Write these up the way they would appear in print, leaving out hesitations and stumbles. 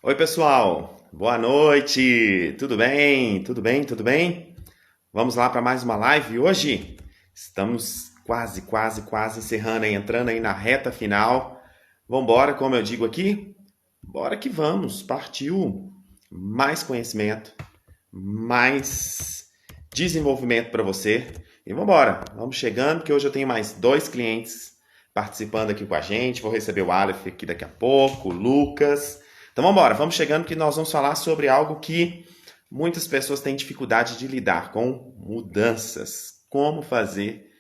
Oi, pessoal. Boa noite. Tudo bem? Tudo bem? Tudo bem? Vamos lá para mais uma live hoje? Estamos quase encerrando aí, entrando aí na reta final. Vambora, como eu digo aqui? Bora que vamos. Partiu. Mais conhecimento, mais desenvolvimento para você. E vambora. Vamos chegando, que hoje eu tenho mais dois clientes participando aqui com a gente. Vou receber o Aleph aqui daqui a pouco, o Lucas. Então vamos embora, vamos chegando que nós vamos falar sobre algo que muitas pessoas têm dificuldade de lidar com mudanças. Como fazer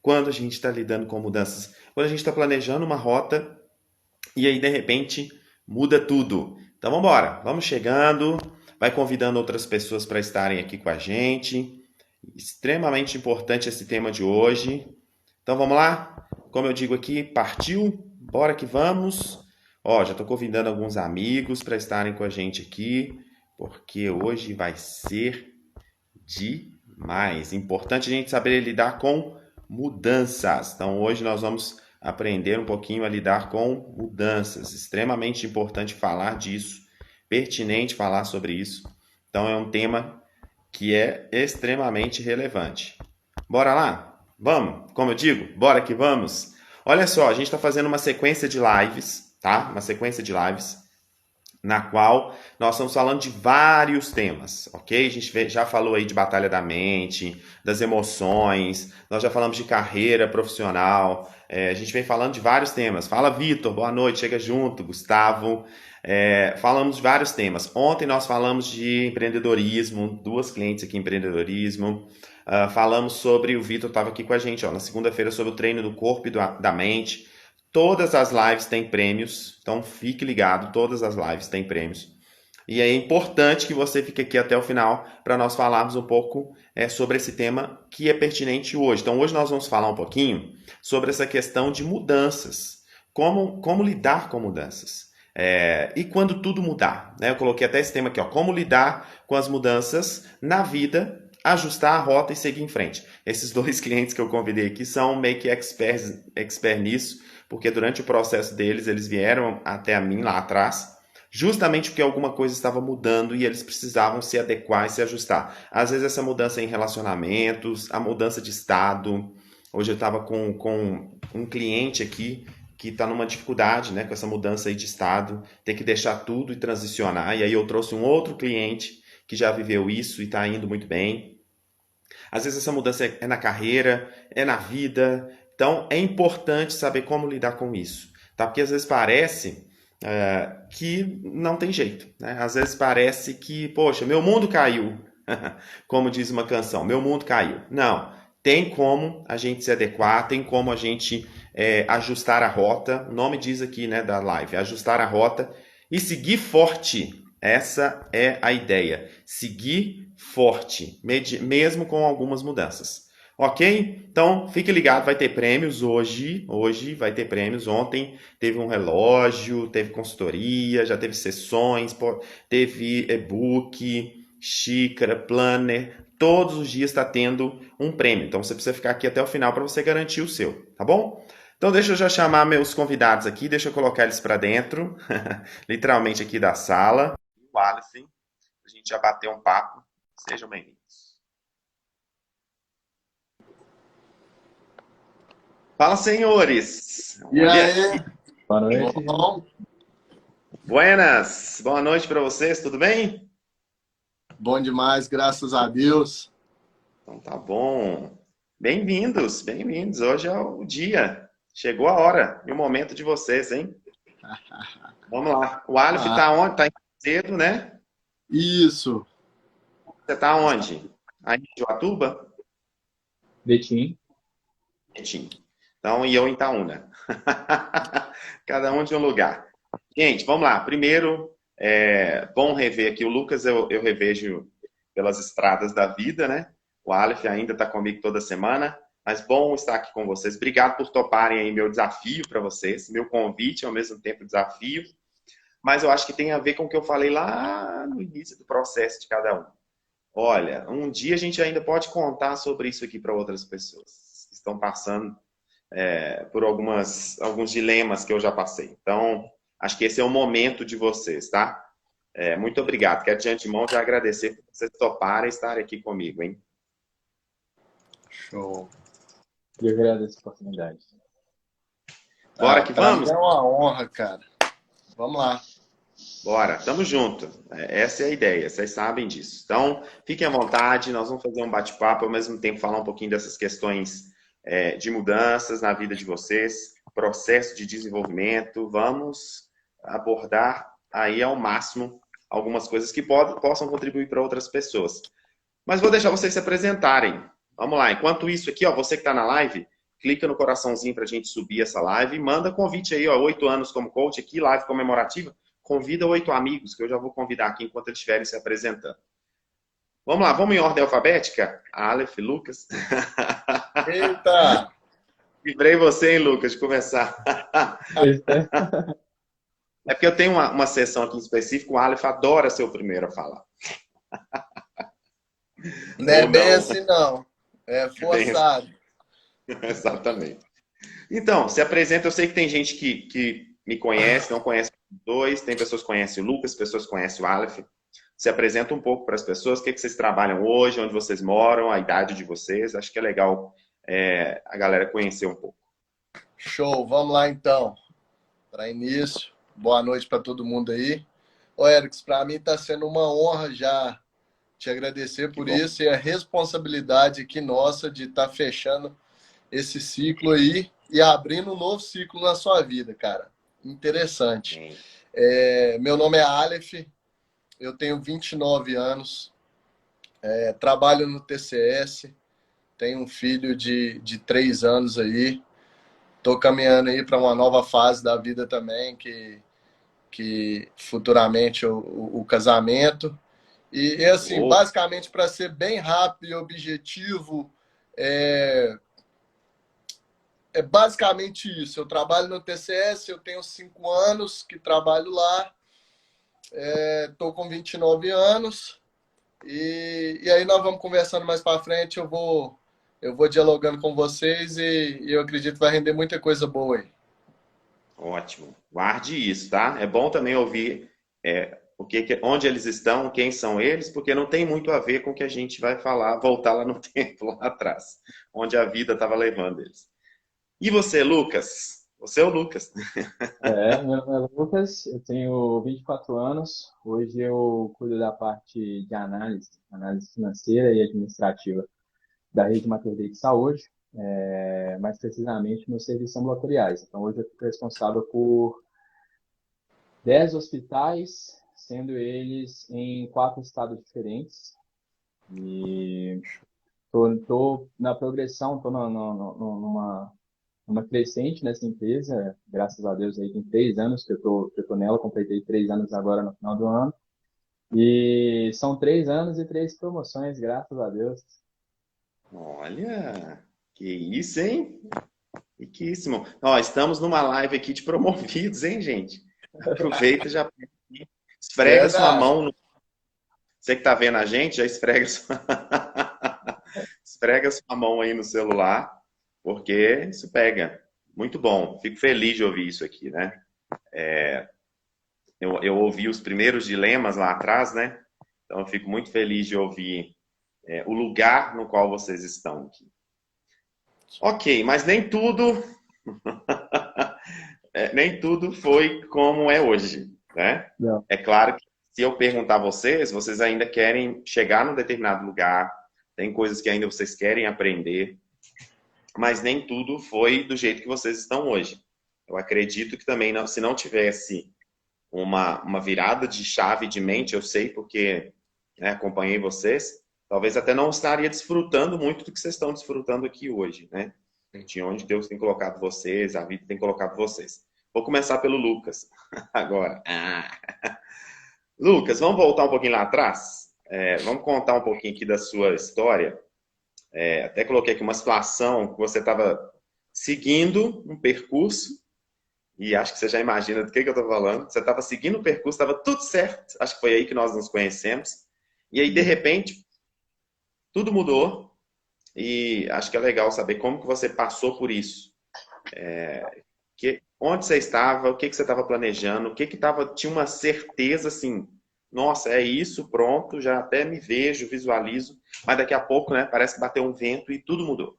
quando a gente está lidando com mudanças? Quando a gente está planejando uma rota e aí de repente muda tudo. Então vamos embora, vamos chegando, vai convidando outras pessoas para estarem aqui com a gente. Extremamente importante esse tema de hoje. Então vamos lá? Como eu digo aqui, partiu? Bora que vamos. Ó, já estou convidando alguns amigos para estarem com a gente aqui, porque hoje vai ser demais. Importante a gente saber lidar com mudanças. Então hoje nós vamos aprender um pouquinho a lidar com mudanças. Extremamente importante falar disso, pertinente falar sobre isso. Então é um tema que é extremamente relevante. Bora lá? Vamos? Como eu digo, bora que vamos. Olha só, a gente está fazendo uma sequência de lives, tá? Uma sequência de lives na qual nós estamos falando de vários temas, ok? A gente já falou aí de batalha da mente, das emoções, nós já falamos de carreira profissional, a gente vem falando de vários temas. Fala, Vitor, boa noite, chega junto, Gustavo. Falamos de vários temas. Ontem nós falamos de empreendedorismo, duas clientes aqui em empreendedorismo. Falamos sobre, o Vitor estava aqui com a gente, ó, na segunda-feira, sobre o treino do corpo e da mente. Todas as lives têm prêmios, então fique ligado, todas as lives têm prêmios. E é importante que você fique aqui até o final para nós falarmos um pouco sobre esse tema que é pertinente hoje. Então hoje nós vamos falar um pouquinho sobre essa questão de mudanças. Como lidar com mudanças. E quando tudo mudar. Né? Eu coloquei até esse tema aqui, ó, como lidar com as mudanças na vida, ajustar a rota e seguir em frente. Esses dois clientes que eu convidei aqui são meio que experts nisso, porque durante o processo deles, eles vieram até a mim lá atrás, justamente porque alguma coisa estava mudando e eles precisavam se adequar e se ajustar. Às vezes essa mudança em relacionamentos, a mudança de estado. Hoje eu estava com um cliente aqui que está numa dificuldade, né, com essa mudança aí de estado, ter que deixar tudo e transicionar. E aí eu trouxe um outro cliente que já viveu isso e está indo muito bem. Às vezes essa mudança é na carreira, é na vida. Então é importante saber como lidar com isso, tá? Porque às vezes parece que não tem jeito, né? Às vezes parece que, poxa, meu mundo caiu, como diz uma canção, meu mundo caiu. Não, tem como a gente se adequar, tem como a gente ajustar a rota. O nome diz aqui, né, da live, ajustar a rota e seguir forte. Essa é a ideia. Seguir forte, mesmo com algumas mudanças. Ok? Então, fique ligado, vai ter prêmios hoje. Hoje vai ter prêmios. Ontem teve um relógio, teve consultoria, já teve sessões, teve e-book, xícara, planner. Todos os dias está tendo um prêmio. Então, você precisa ficar aqui até o final para você garantir o seu, tá bom? Então, deixa eu já chamar meus convidados aqui, deixa eu colocar eles para dentro, literalmente aqui da sala. O Alice, a gente já bateu um papo. Sejam bem-vindos. Fala, senhores! E Olha aí, aqui. Boa noite. bom? Buenas! Boa noite para vocês, tudo bem? Bom demais, graças a Deus. Então tá bom. Bem-vindos, bem-vindos. Hoje é o dia. Chegou a hora e o momento de vocês, hein? Vamos lá. O Aleph Ah, tá onde? Tá em cedo, né? isso. Você tá onde? Aí em Joatuba? Betim. Betim. Então, e eu em Itaúna. Cada um de um lugar. Gente, vamos lá. Primeiro, bom rever aqui. O Lucas eu revejo pelas estradas da vida, né? O Aleph ainda está comigo toda semana. Mas bom estar aqui com vocês. Obrigado por toparem aí meu desafio para vocês. Meu convite, ao mesmo tempo desafio. Mas eu acho que tem a ver com o que eu falei lá no início do processo de cada um. Olha, um dia a gente ainda pode contar sobre isso aqui para outras pessoas que estão passando por alguns dilemas que eu já passei. Então, acho que esse é o momento de vocês, tá? Muito obrigado. Quero de antemão já agradecer por vocês toparem estar aqui comigo, hein? Show. Eu agradeço a oportunidade. Bora que Para mim vamos? é uma honra, cara. Vamos lá. Bora, tamo junto. Essa é a ideia, vocês sabem disso. Então, fiquem à vontade, nós vamos fazer um bate-papo, ao mesmo tempo falar um pouquinho dessas questões de mudanças na vida de vocês, processo de desenvolvimento. Vamos abordar aí ao máximo algumas coisas que possam contribuir para outras pessoas. Mas vou deixar vocês se apresentarem. Vamos lá, enquanto isso aqui, ó, você que está na live, clica no coraçãozinho para a gente subir essa live e manda convite aí, ó, 8 anos como coach aqui, live comemorativa. Convida 8 amigos, que eu já vou convidar aqui enquanto eles estiverem se apresentando. Vamos lá, vamos em ordem alfabética? Aleph, Lucas. Eita! Livrei você, hein, Lucas, de começar. É porque eu tenho uma sessão aqui em específico, o Aleph adora ser o primeiro a falar. Não é Ou bem não. assim, não. É forçado. Exatamente. Então, se apresenta, eu sei que tem gente que me conhece, não conhece os dois, tem pessoas que conhecem o Lucas, pessoas que conhecem o Aleph. Se apresenta um pouco para as pessoas, o que vocês trabalham hoje, onde vocês moram, a idade de vocês. Acho que é legal a galera conhecer um pouco. Show, vamos lá então. Para início, boa noite para todo mundo aí. Ô, Erics, para mim está sendo uma honra já te agradecer por isso e a responsabilidade aqui nossa de estar fechando esse ciclo aí e abrindo um novo ciclo na sua vida, cara. Interessante. Meu nome é Aleph, eu tenho 29 anos, trabalho no TCS, tenho um filho de 3 anos aí, estou caminhando aí para uma nova fase da vida também, que futuramente o casamento. E assim, basicamente, para ser bem rápido e objetivo, é basicamente isso. Eu trabalho no TCS, eu tenho 5 anos que trabalho lá, estou com 29 anos, e aí nós vamos conversando mais para frente, eu vou dialogando com vocês e eu acredito que vai render muita coisa boa aí. Ótimo. Guarde isso, tá? É bom também ouvir onde eles estão, quem são eles, porque não tem muito a ver com o que a gente vai falar, voltar lá no tempo, lá atrás, onde a vida estava levando eles. E você, Lucas? Você é o Lucas. Meu nome é Lucas, eu tenho 24 anos. Hoje eu cuido da parte de análise financeira e administrativa da Rede Mater Dei de Saúde, mais precisamente nos serviços ambulatoriais. Então, hoje eu fico responsável por 10 hospitais, sendo eles em 4 estados diferentes. E estou na progressão, estou numa crescente nessa empresa, graças a Deus aí tem 3 anos que eu tô nela, completei 3 anos agora no final do ano. E são 3 anos e 3 promoções, graças a Deus. Olha, que isso, hein? Riquíssimo. Ó, estamos numa live aqui de promovidos, hein, gente? Aproveita e já esfrega sua mão. Você que tá vendo a gente, já esfrega esfrega sua mão aí no celular, porque isso pega. Muito bom. Fico feliz de ouvir isso aqui, né? Eu ouvi os primeiros dilemas lá atrás, né? Então eu fico muito feliz de ouvir o lugar no qual vocês estão aqui. Ok, mas nem tudo nem tudo foi como é hoje, né? Não. É claro que se eu perguntar a vocês, vocês ainda querem chegar num determinado lugar, tem coisas que ainda vocês querem aprender, mas nem tudo foi do jeito que vocês estão hoje. Eu acredito que também, se não tivesse uma virada de chave de mente, eu sei porque acompanhei vocês, talvez até não estaria desfrutando muito do que vocês estão desfrutando aqui hoje, né? De onde Deus tem colocado vocês, a vida tem colocado vocês. Vou começar pelo Lucas agora. Lucas, vamos voltar um pouquinho lá atrás? Vamos contar um pouquinho aqui da sua história. Até coloquei aqui uma situação que você estava seguindo um percurso, e acho que você já imagina do que eu estou falando. Você estava seguindo o percurso, estava tudo certo. Acho que foi aí que nós nos conhecemos. E aí, de repente, tudo mudou. E acho que é legal saber como que você passou por isso. Onde você estava, o que você estava planejando, tinha uma certeza, assim, nossa, é isso, pronto, já até me vejo, visualizo, mas daqui a pouco, né, parece que bateu um vento e tudo mudou.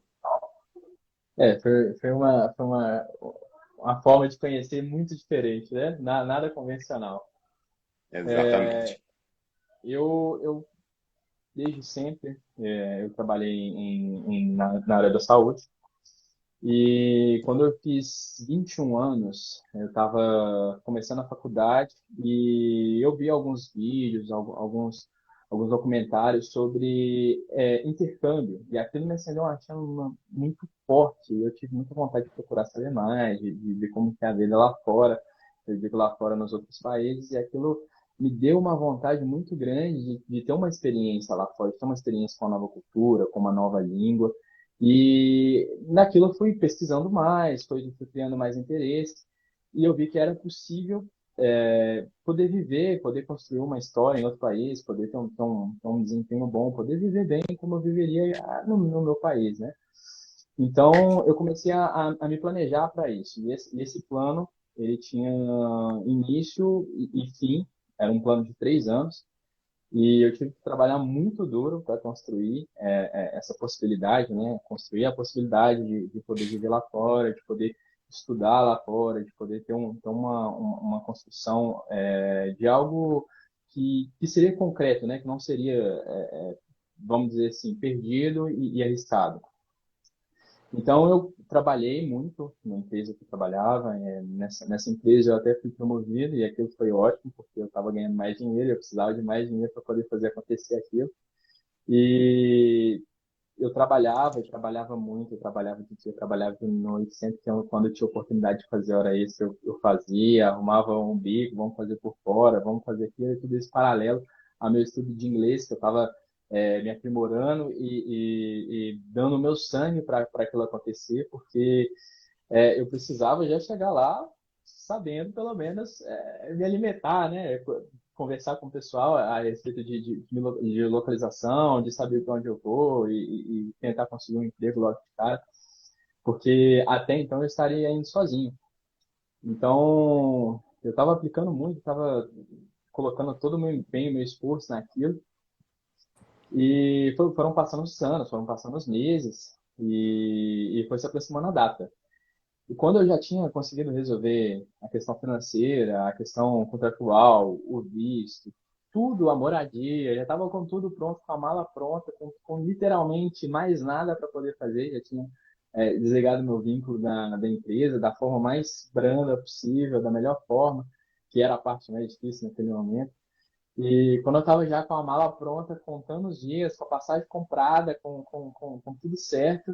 Foi uma forma de conhecer muito diferente, né? Nada convencional. Exatamente. Eu desde sempre, eu trabalhei na área da saúde. E quando eu fiz 21 anos, eu estava começando a faculdade e eu vi alguns vídeos, alguns documentários sobre intercâmbio. E aquilo me acendeu uma chama muito forte. Eu tive muita vontade de procurar saber mais, de ver como que é a vida lá fora, eu digo lá fora nos outros países, e aquilo me deu uma vontade muito grande de ter uma experiência lá fora, de ter uma experiência com a nova cultura, com uma nova língua. E naquilo eu fui pesquisando mais, fui criando mais interesse, e eu vi que era possível poder viver, poder construir uma história em outro país, poder ter um desempenho bom, poder viver bem como eu viveria no meu país, né? Então eu comecei a me planejar para isso. E esse plano, ele tinha início e fim, era um plano de 3 anos. E eu tive que trabalhar muito duro para construir essa possibilidade, né? Construir a possibilidade de poder viver lá fora, de poder estudar lá fora, de poder ter uma construção de algo que seria concreto, né? Que não seria, vamos dizer assim, perdido e arriscado. Então, eu trabalhei muito na empresa que eu trabalhava. Nessa empresa, eu até fui promovido e aquilo foi ótimo, porque eu estava ganhando mais dinheiro, eu precisava de mais dinheiro para poder fazer acontecer aquilo. E eu trabalhava, e trabalhava muito, eu trabalhava de dia, eu trabalhava de noite, sempre que quando eu tinha oportunidade de fazer hora extra, eu fazia, arrumava um bico, vamos fazer por fora, vamos fazer aquilo, e tudo isso paralelo ao meu estudo de inglês, que eu estava me aprimorando e dando o meu sangue para aquilo acontecer, porque eu precisava já chegar lá sabendo, pelo menos, me alimentar, né? Conversar com o pessoal a respeito de localização, de saber para onde eu vou e tentar conseguir um emprego logo de cara, porque até então eu estaria indo sozinho. Então, eu estava aplicando muito, estava colocando todo o meu empenho, meu esforço naquilo, e foram passando os anos, foram passando os meses, e foi se aproximando a data. E quando eu já tinha conseguido resolver a questão financeira, a questão contratual, o visto, tudo, a moradia, já estava com tudo pronto, com a mala pronta, com literalmente mais nada para poder fazer, já tinha desligado meu vínculo da empresa da forma mais branda possível, da melhor forma, que era a parte mais difícil naquele momento. E quando eu estava já com a mala pronta, contando os dias, com a passagem comprada, com tudo certo,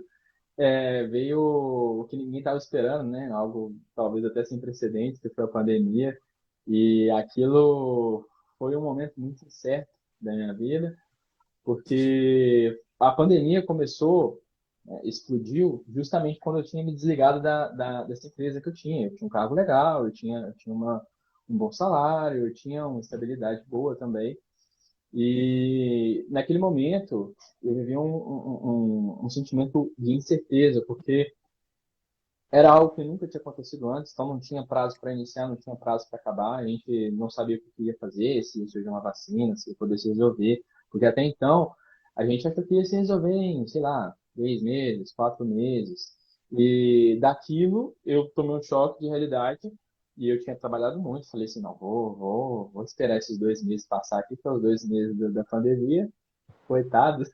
veio o que ninguém estava esperando, né? Algo talvez até sem precedentes, que foi a pandemia. E aquilo foi um momento muito incerto da minha vida, porque a pandemia começou, explodiu justamente quando eu tinha me desligado dessa empresa que eu tinha. Eu tinha um cargo legal, eu tinha um bom salário, eu tinha uma estabilidade boa também. E naquele momento eu vivia um sentimento de incerteza, porque era algo que nunca tinha acontecido antes, então não tinha prazo para iniciar, não tinha prazo para acabar, a gente não sabia o que ia fazer, se ia surgir uma vacina, se ia poder se resolver, porque até então a gente achou que ia se resolver em, sei lá, 3 meses, 4 meses, e daquilo eu tomei um choque de realidade e eu tinha trabalhado muito, falei assim, não, vou esperar esses 2 meses passar aqui, que é os 2 meses da pandemia, coitado,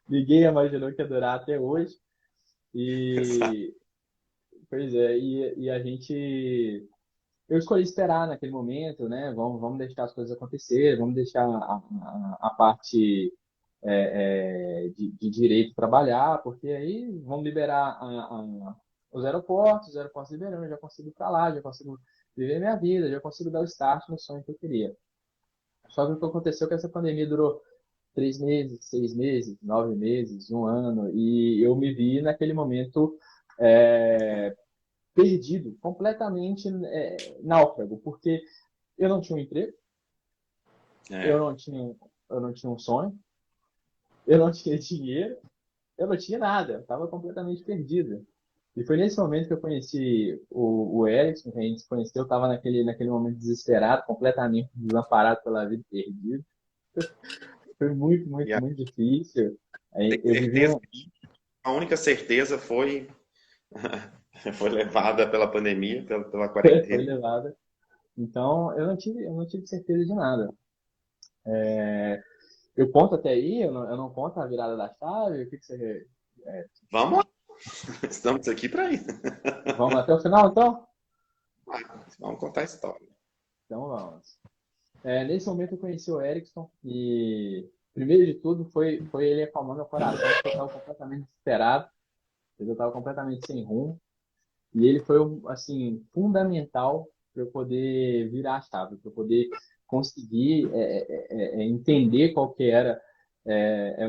ninguém imaginou que ia durar até hoje, Exato. e pois é, e a gente. Eu escolhi esperar naquele momento, né? Vamos deixar as coisas acontecer, vamos deixar a parte de direito trabalhar, porque aí vamos liberar os aeroportos liberando, eu já consigo ir para lá, já consigo viver minha vida, já consigo dar o start no sonho que eu queria. Só que o que aconteceu é que essa pandemia durou 3 meses, 6 meses, 9 meses, um ano, e eu me vi naquele momento perdido, completamente náufrago, porque eu não tinha um emprego, eu É, não tinha, eu não tinha um sonho, eu não tinha dinheiro, eu não tinha nada, eu estava completamente perdido. E foi nesse momento que eu conheci o Erickson, que a gente se conheceu, eu estava naquele momento desesperado, completamente desamparado pela vida, perdido. Foi muito, E muito, a muito difícil. Aí tem eu vivi certeza, a única certeza foi foi levada pela pandemia, pela foi quarentena. levada. Então, eu não tive certeza de nada. Eu conto até aí, eu não conto a virada da chave, o que você... é, Vamos lá, estamos aqui para isso. vamos até o final, então? Vamos contar a história. Então, vamos. Nesse momento eu conheci o Erickson e, primeiro de tudo, foi ele acalmando meu coração, porque eu estava completamente desesperado, eu estava completamente sem rumo. E ele foi, assim, fundamental para eu poder virar a chave, para eu poder conseguir entender qual que era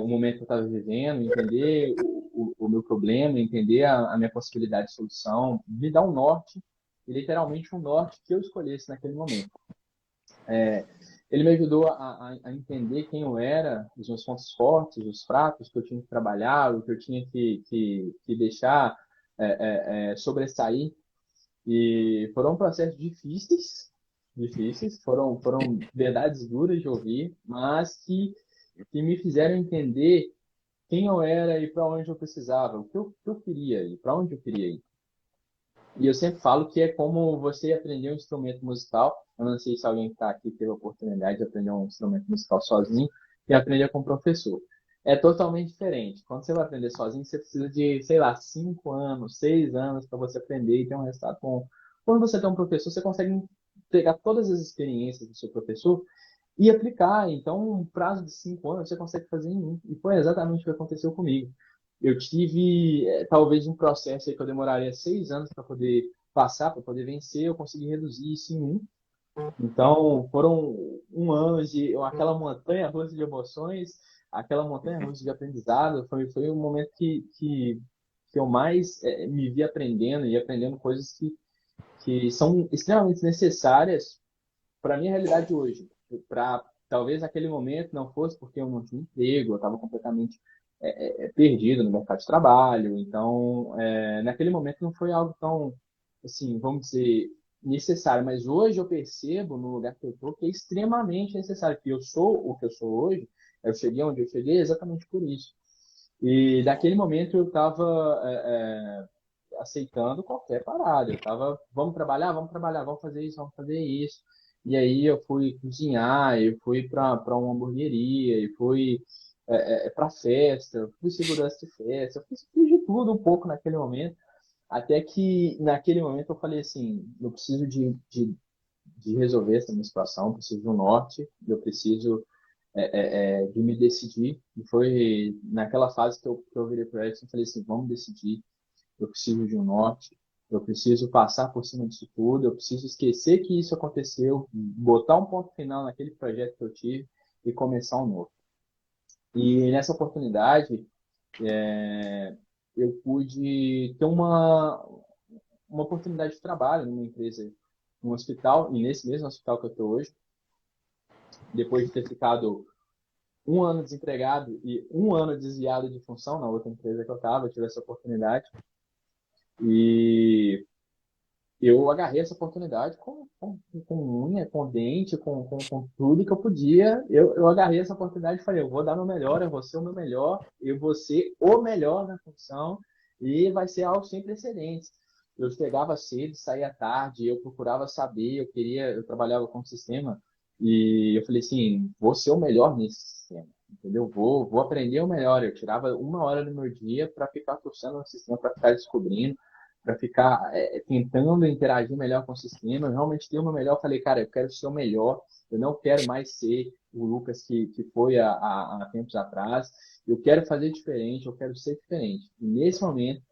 o momento que eu estava vivendo, entender o meu problema, entender a minha possibilidade de solução, me dar um norte, e literalmente um norte que eu escolhesse naquele momento. Ele me ajudou a entender quem eu era, os meus pontos fortes, os fracos que eu tinha que trabalhar, o que eu tinha que deixar sobressair. E foram processos difíceis, difíceis, foram verdades duras de ouvir, mas que me fizeram entender quem eu era e para onde eu precisava, o que eu queria e para onde eu queria ir. E eu sempre falo que é como você aprender um instrumento musical. Eu não sei se alguém que está aqui teve a oportunidade de aprender um instrumento musical sozinho e aprender com um professor. É totalmente diferente. Quando você vai aprender sozinho, você precisa de, sei lá, 5 anos, 6 anos para você aprender e ter um resultado bom. Quando você tem um professor, você consegue pegar todas as experiências do seu professor e aplicar. Então, um prazo de 5 anos você consegue fazer em um. E foi exatamente o que aconteceu comigo. Eu tive, talvez, um processo aí que eu demoraria 6 anos para poder passar, para poder vencer, eu consegui reduzir isso em um. Então, foram um ano de aquela montanha russa de emoções, aquela montanha russa de aprendizado. Foi um momento que eu mais me vi aprendendo e aprendendo coisas que são extremamente necessárias para a minha realidade hoje. Para talvez naquele momento não fosse porque eu não tinha emprego, eu estava completamente perdido no mercado de trabalho. Então, naquele momento não foi algo tão, assim, vamos dizer, necessário. Mas hoje eu percebo, no lugar que eu estou, que é extremamente necessário. Que eu sou o que eu sou hoje, eu cheguei onde eu cheguei exatamente por isso. E naquele momento eu estava aceitando qualquer parada. Eu estava, vamos trabalhar, vamos fazer isso, vamos fazer isso. E aí eu fui cozinhar, eu fui para uma hamburgueria, eu fui para festa, eu fui segurança de festa, eu fiz de tudo um pouco naquele momento. Até que naquele momento eu falei assim, eu preciso de resolver essa minha situação, eu preciso de um norte, eu preciso de me decidir. E foi naquela fase que eu virei para o Edson e falei assim, vamos decidir, eu preciso de um norte, eu preciso passar por cima disso tudo, eu preciso esquecer que isso aconteceu, botar um ponto final naquele projeto que eu tive e começar um novo. E nessa oportunidade, eu pude ter uma oportunidade de trabalho numa empresa, num hospital, e nesse mesmo hospital que eu estou hoje, depois de ter ficado um ano desempregado e um ano desviado de função na outra empresa que eu estava, eu tive essa oportunidade. E eu agarrei essa oportunidade com unha, com dente, com tudo que eu podia. Eu agarrei essa oportunidade e falei, eu vou dar meu melhor, eu vou ser o meu melhor, eu vou ser o melhor na função e vai ser algo sem precedentes. Eu chegava cedo, saía tarde, eu procurava saber, eu trabalhava com o sistema e eu falei assim, vou ser o melhor nesse sistema, entendeu? Vou aprender o melhor. Eu tirava 1 hora do meu dia para ficar torcendo no sistema, para ficar descobrindo, para ficar tentando interagir melhor com o sistema. Eu realmente dei o meu melhor. Eu falei, cara, eu quero ser o melhor. Eu não quero mais ser o Lucas que foi há tempos atrás. Eu quero fazer diferente, eu quero ser diferente. E nesse momento,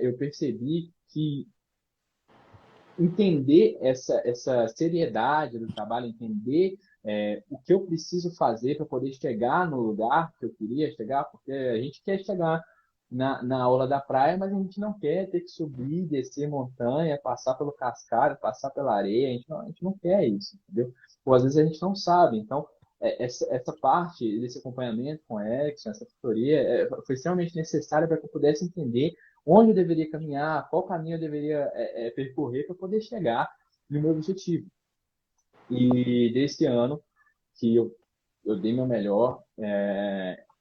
eu percebi que entender essa seriedade do trabalho, entender o que eu preciso fazer para poder chegar no lugar que eu queria chegar, porque a gente quer chegar na aula da praia, mas a gente não quer ter que subir, descer montanha, passar pelo cascalho, passar pela areia, a gente não quer isso, entendeu? Ou às vezes a gente não sabe. Então, essa parte desse acompanhamento com a Erickson, essa tutoria, foi extremamente necessária para que eu pudesse entender onde eu deveria caminhar, qual caminho eu deveria percorrer para poder chegar no meu objetivo. E desse ano que eu dei meu melhor,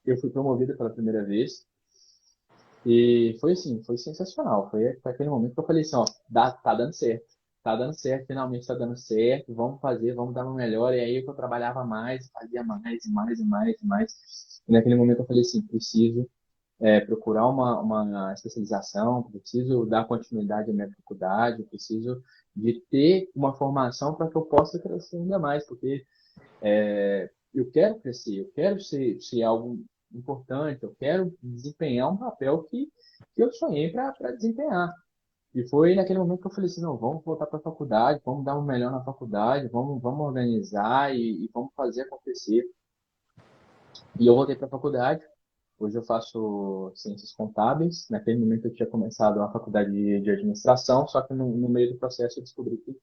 eu fui promovido pela primeira vez. E foi assim, foi sensacional. Foi aquele momento que eu falei assim, ó, tá dando certo. Tá dando certo, finalmente tá dando certo. Vamos fazer, vamos dar o melhor. E aí eu trabalhava mais, fazia mais, e mais, e mais, e mais. E naquele momento eu falei assim, preciso procurar uma especialização, preciso dar continuidade à minha faculdade, preciso de ter uma formação para que eu possa crescer ainda mais, porque eu quero crescer, eu quero ser algo importante, eu quero desempenhar um papel que eu sonhei para desempenhar. E foi naquele momento que eu falei assim, não, vamos voltar para a faculdade, vamos dar o melhor na faculdade, vamos organizar e vamos fazer acontecer. E eu voltei para a faculdade. Hoje eu faço ciências contábeis. Naquele momento eu tinha começado a faculdade de administração, só que no meio do processo eu descobri que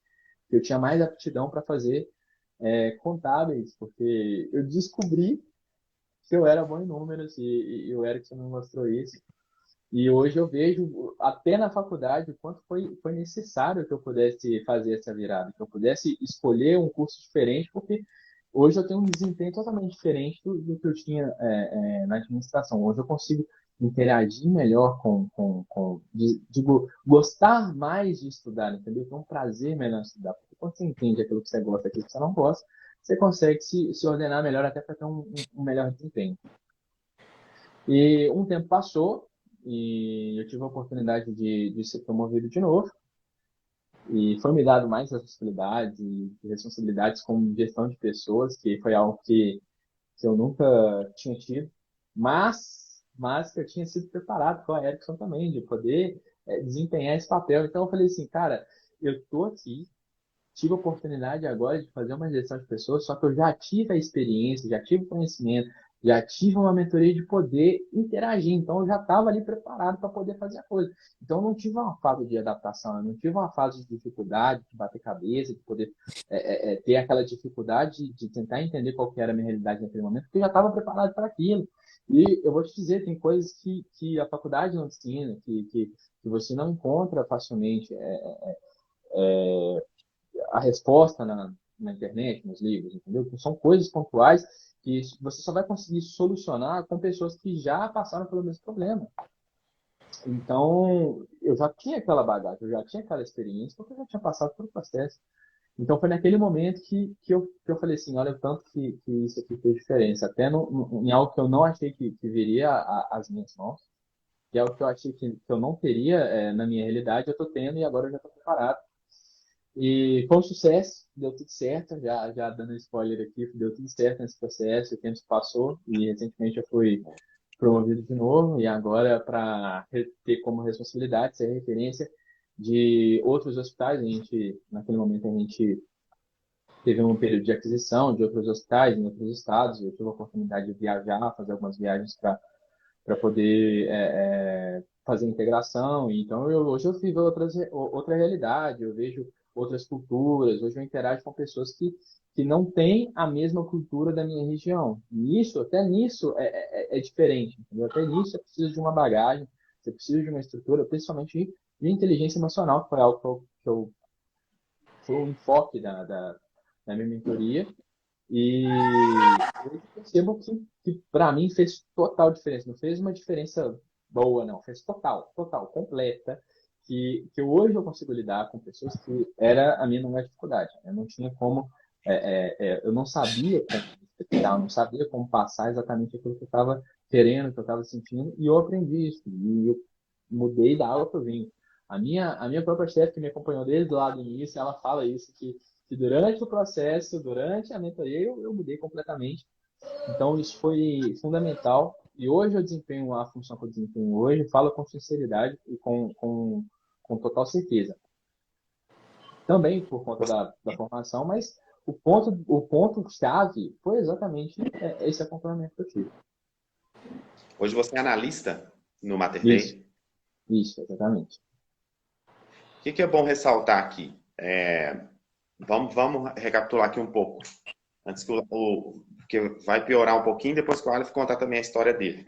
eu tinha mais aptidão para fazer contábeis, porque eu descobri que eu era bom em números e o Erickson me mostrou isso. E hoje eu vejo, até na faculdade, o quanto foi necessário que eu pudesse fazer essa virada, que eu pudesse escolher um curso diferente, porque hoje eu tenho um desempenho totalmente diferente do que eu tinha na administração. Hoje eu consigo interagir melhor digo, gostar mais de estudar, entendeu? Ter um prazer melhor em estudar. Porque quando você entende aquilo que você gosta, aquilo que você não gosta, você consegue se ordenar melhor até para ter um melhor desempenho. E um tempo passou e eu tive a oportunidade de ser promovido de novo. E foi me dado mais responsabilidades e responsabilidades com gestão de pessoas, que foi algo que eu nunca tinha tido, mas que eu tinha sido preparado com a Erickson também, de poder desempenhar esse papel. Então eu falei assim, cara, eu tô aqui, tive a oportunidade agora de fazer uma gestão de pessoas, só que eu já tive a experiência, já tive o conhecimento, já tive uma mentoria de poder interagir. Então, eu já estava ali preparado para poder fazer a coisa. Então, eu não tive uma fase de adaptação, eu não tive uma fase de dificuldade, de bater cabeça, de poder ter aquela dificuldade de tentar entender qual que era a minha realidade naquele momento, porque eu já estava preparado para aquilo. E eu vou te dizer, tem coisas que a faculdade não ensina, que você não encontra facilmente a resposta na internet, nos livros, entendeu? Então, são coisas pontuais que você só vai conseguir solucionar com pessoas que já passaram pelo mesmo problema. Então, eu já tinha aquela bagagem, eu já tinha aquela experiência, porque eu já tinha passado pelo processo. Então, foi naquele momento que eu falei assim, olha o tanto que isso aqui fez diferença. Até em algo que eu não achei que viria às minhas mãos, que é o que eu achei que eu não teria na minha realidade, eu estou tendo e agora eu já estou preparado. E foi um sucesso, deu tudo certo, já dando spoiler aqui, deu tudo certo nesse processo, o tempo se passou e recentemente eu fui promovido de novo e agora para ter como responsabilidade ser referência de outros hospitais. Naquele momento a gente teve um período de aquisição de outros hospitais em outros estados, eu tive a oportunidade de viajar, fazer algumas viagens para poder fazer integração. Então, hoje eu vivo outra realidade, eu vejo outras culturas, hoje eu interajo com pessoas que não têm a mesma cultura da minha região. E até nisso é diferente, entendeu? Até nisso você precisa de uma bagagem, você precisa de uma estrutura, principalmente de inteligência emocional, que foi algo foi o enfoque da minha mentoria. E eu percebo que para mim fez total diferença. Não fez uma diferença boa, não. Fez total, completa. Que hoje eu consigo lidar com pessoas que era a minha maior dificuldade. Eu não tinha como, eu não sabia como detectar, eu não sabia como passar exatamente aquilo que eu estava querendo, que eu estava sentindo, e eu aprendi isso. E eu mudei da água para o vinho. A minha própria chefe, que me acompanhou desde lá do início, ela fala isso, que durante o processo, durante a mentoria, eu mudei completamente. Então, isso foi fundamental. E hoje eu desempenho a função que eu desempenho hoje, falo com sinceridade e com total certeza. Também por conta da formação, mas o ponto-chave foi exatamente esse acompanhamento que eu tive. Hoje você é analista no Mater Isso, Dei. isso, exatamente. O que é bom ressaltar aqui? Vamos recapitular aqui um pouco. Antes porque vai piorar um pouquinho depois que o Aleph contar também a história dele.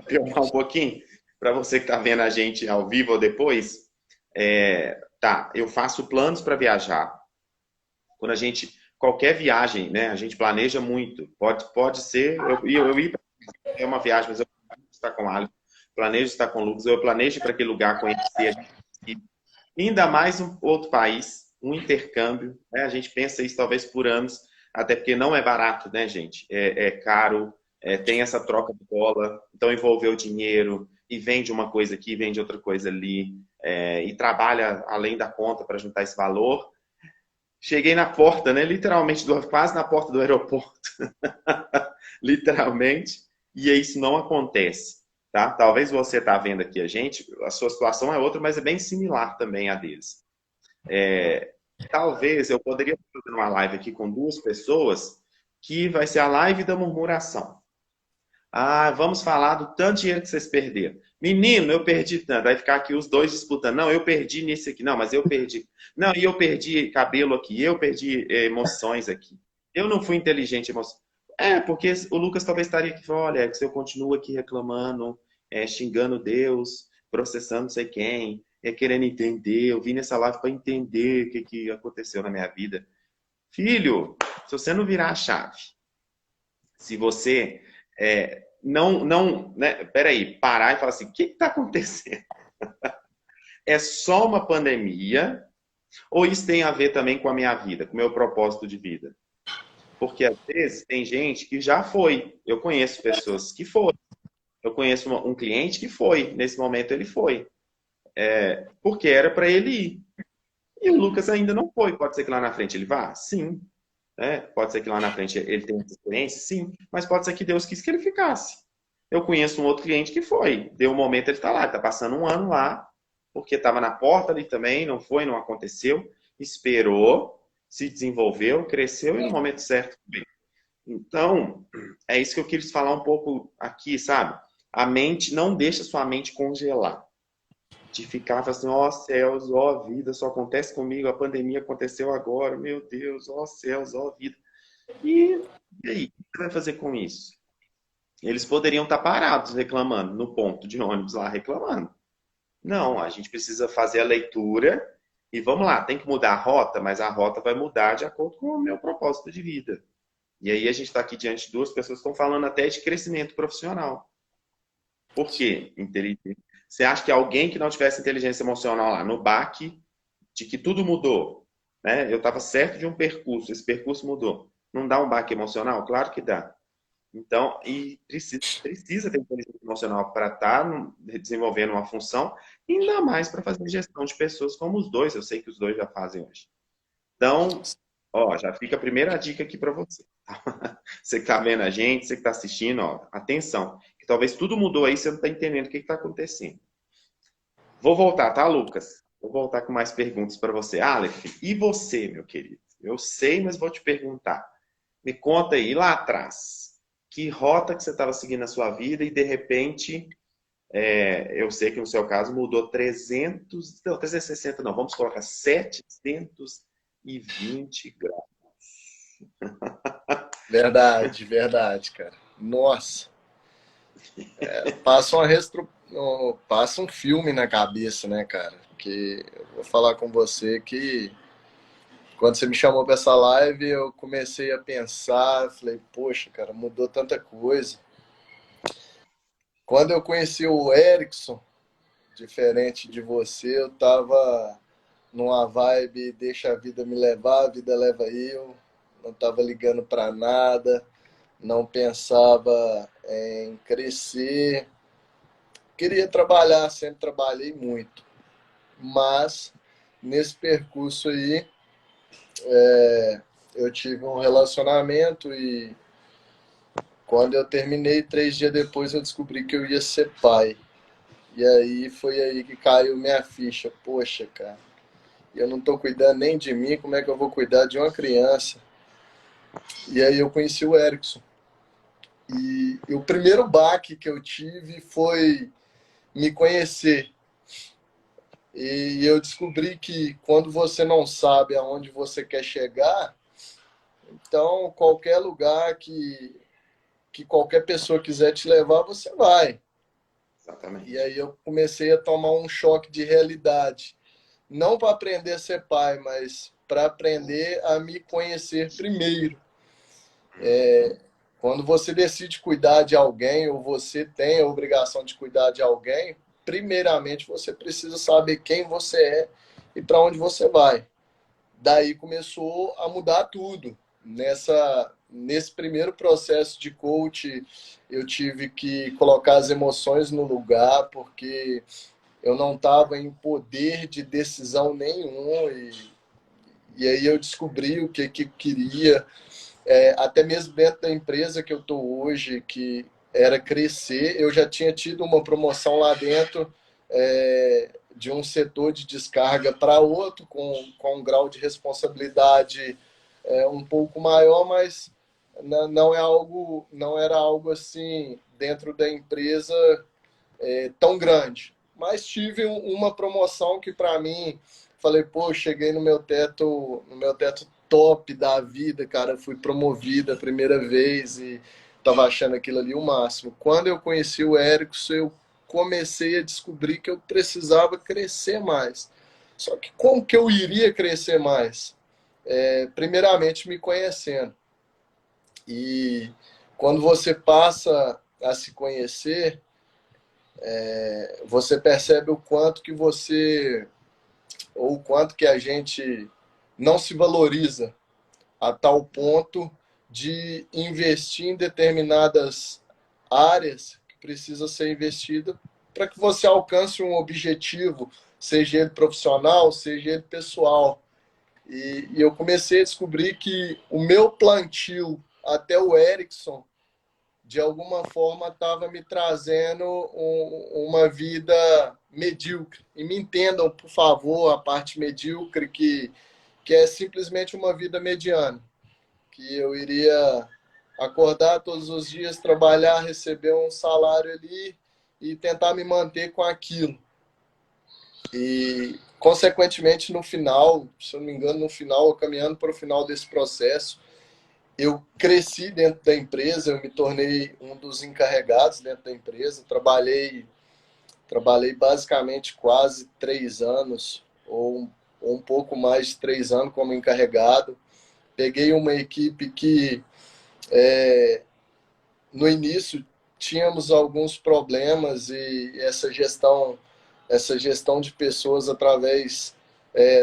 Filmar um pouquinho, para você que está vendo a gente ao vivo ou depois. Tá, eu faço planos para viajar. Quando a gente, qualquer viagem, né, a gente planeja muito. Pode ser, eu ir para uma viagem, mas eu planejo estar com o Alex, planejo estar com o Lucas, eu planejo para aquele lugar conhecer, ainda mais um outro país, um intercâmbio, né? A gente pensa isso talvez por anos, até porque não é barato, né, gente? É caro, tem essa troca de bola, então envolveu dinheiro, e vende uma coisa aqui, vende outra coisa ali, e trabalha além da conta para juntar esse valor. Cheguei na porta, né? Literalmente, quase na porta do aeroporto. Literalmente. E isso não acontece. Tá? Talvez você está vendo aqui a gente, a sua situação é outra, mas é bem similar também à deles. Talvez eu poderia fazer uma live aqui com duas pessoas, que vai ser a live da murmuração. Ah, vamos falar do tanto de dinheiro que vocês perderam. Menino, eu perdi tanto. Vai ficar aqui os dois disputando. Não, eu perdi nesse aqui. Não, mas eu perdi. Não, e eu perdi cabelo aqui. Eu perdi emoções aqui. Eu não fui inteligente emoção. Porque o Lucas talvez estaria aqui e falou, olha, se eu continuo aqui reclamando, xingando Deus, processando não sei quem, querendo entender, eu vim nessa live para entender o que aconteceu na minha vida. Filho, se você não virar a chave, se você não, né, peraí, parar e falar assim, o que está acontecendo? É só uma pandemia ou isso tem a ver também com a minha vida, com o meu propósito de vida? Porque às vezes tem gente que já foi. Eu conheço pessoas que foram. Eu conheço um cliente que foi. Nesse momento ele foi. Porque era para ele ir. E o Lucas ainda não foi. Pode ser que lá na frente ele vá? Sim. Pode ser que lá na frente ele tenha essa experiência? Sim. Mas pode ser que Deus quis que ele ficasse. Eu conheço um outro cliente que foi. Deu um momento, ele está lá. Está passando um ano lá. Porque estava na porta ali também. Não foi, não aconteceu. Esperou. Se desenvolveu, cresceu e no momento certo veio. Então, é isso que eu quis falar um pouco aqui, sabe? A mente, não deixa sua mente congelar. De ficar assim, ó céus, ó vida, só acontece comigo, a pandemia aconteceu agora, meu Deus, ó céus, ó vida. E aí, o que você vai fazer com isso? Eles poderiam estar parados reclamando, no ponto de ônibus lá reclamando. Não, a gente precisa fazer a leitura e vamos lá, tem que mudar a rota, mas a rota vai mudar de acordo com o meu propósito de vida. E aí a gente está aqui diante de duas pessoas que estão falando até de crescimento profissional. Por quê? Você acha que alguém que não tivesse inteligência emocional lá no baque, de que tudo mudou, né? Eu estava certo de um percurso, esse percurso mudou. Não dá um baque emocional? Claro que dá. Então, e precisa ter inteligência emocional para estar desenvolvendo uma função, ainda mais para fazer gestão de pessoas como os dois. Eu sei que os dois já fazem hoje. Então, já fica a primeira dica aqui para você. Você que está vendo a gente, você que está assistindo, atenção. Que talvez tudo mudou aí, você não está entendendo o que está acontecendo. Vou voltar, tá, Lucas? Vou voltar com mais perguntas para você. Aleph, e você, meu querido? Eu sei, mas vou te perguntar. Me conta aí, lá atrás, que rota que você estava seguindo na sua vida e, de repente, eu sei que no seu caso mudou 360 não, vamos colocar 720 graus. Verdade, verdade, cara. Nossa. Passa passa um filme na cabeça, né, cara? Que eu vou falar com você que quando você me chamou para essa live, eu comecei a pensar, falei, poxa, cara, mudou tanta coisa. Quando eu conheci o Erickson, diferente de você, eu tava numa vibe, deixa a vida me levar, a vida leva eu, não tava ligando para nada, não pensava em crescer. Queria trabalhar, sempre trabalhei muito. Mas, nesse percurso aí, eu tive um relacionamento e quando eu terminei, 3 dias depois, eu descobri que eu ia ser pai. E aí, foi aí que caiu minha ficha. Poxa, cara, eu não tô cuidando nem de mim, como é que eu vou cuidar de uma criança? E aí eu conheci o Erickson. E o primeiro baque que eu tive foi me conhecer. E eu descobri que quando você não sabe aonde você quer chegar, então qualquer lugar que qualquer pessoa quiser te levar, você vai. E Exatamente. aí eu comecei a tomar um choque de realidade. Não para aprender a ser pai, mas para aprender a me conhecer primeiro. Quando você decide cuidar de alguém, ou você tem a obrigação de cuidar de alguém, primeiramente você precisa saber quem você é e para onde você vai. Daí começou a mudar tudo. Nesse primeiro processo de coach, eu tive que colocar as emoções no lugar, porque eu não estava em poder de decisão nenhum. E aí eu descobri o que queria, até mesmo dentro da empresa que eu estou hoje, que era crescer. Eu já tinha tido uma promoção lá dentro, de um setor de descarga para outro, com um grau de responsabilidade um pouco maior, mas não era algo assim dentro da empresa tão grande. Mas tive uma promoção que para mim, falei, pô, cheguei no meu teto top da vida, cara, fui promovida a primeira vez e tava achando aquilo ali o máximo. Quando eu conheci o Erickson, eu comecei a descobrir que eu precisava crescer mais. Só que como que eu iria crescer mais? Primeiramente me conhecendo. E quando você passa a se conhecer, você percebe o quanto que ou o quanto que a gente não se valoriza a tal ponto de investir em determinadas áreas que precisa ser investida para que você alcance um objetivo, seja ele profissional, seja ele pessoal. E eu comecei a descobrir que o meu plantio até o Erickson, de alguma forma, estava me trazendo uma vida medíocre. E me entendam, por favor, a parte medíocre, que é simplesmente uma vida mediana. Que eu iria acordar todos os dias, trabalhar, receber um salário ali e tentar me manter com aquilo. E, consequentemente, no final, se eu não me engano, no final, caminhando para o final desse processo, eu cresci dentro da empresa, eu me tornei um dos encarregados dentro da empresa, trabalhei basicamente quase 3 anos, ou um pouco mais de 3 anos como encarregado. Peguei uma equipe que, no início, tínhamos alguns problemas e essa gestão de pessoas através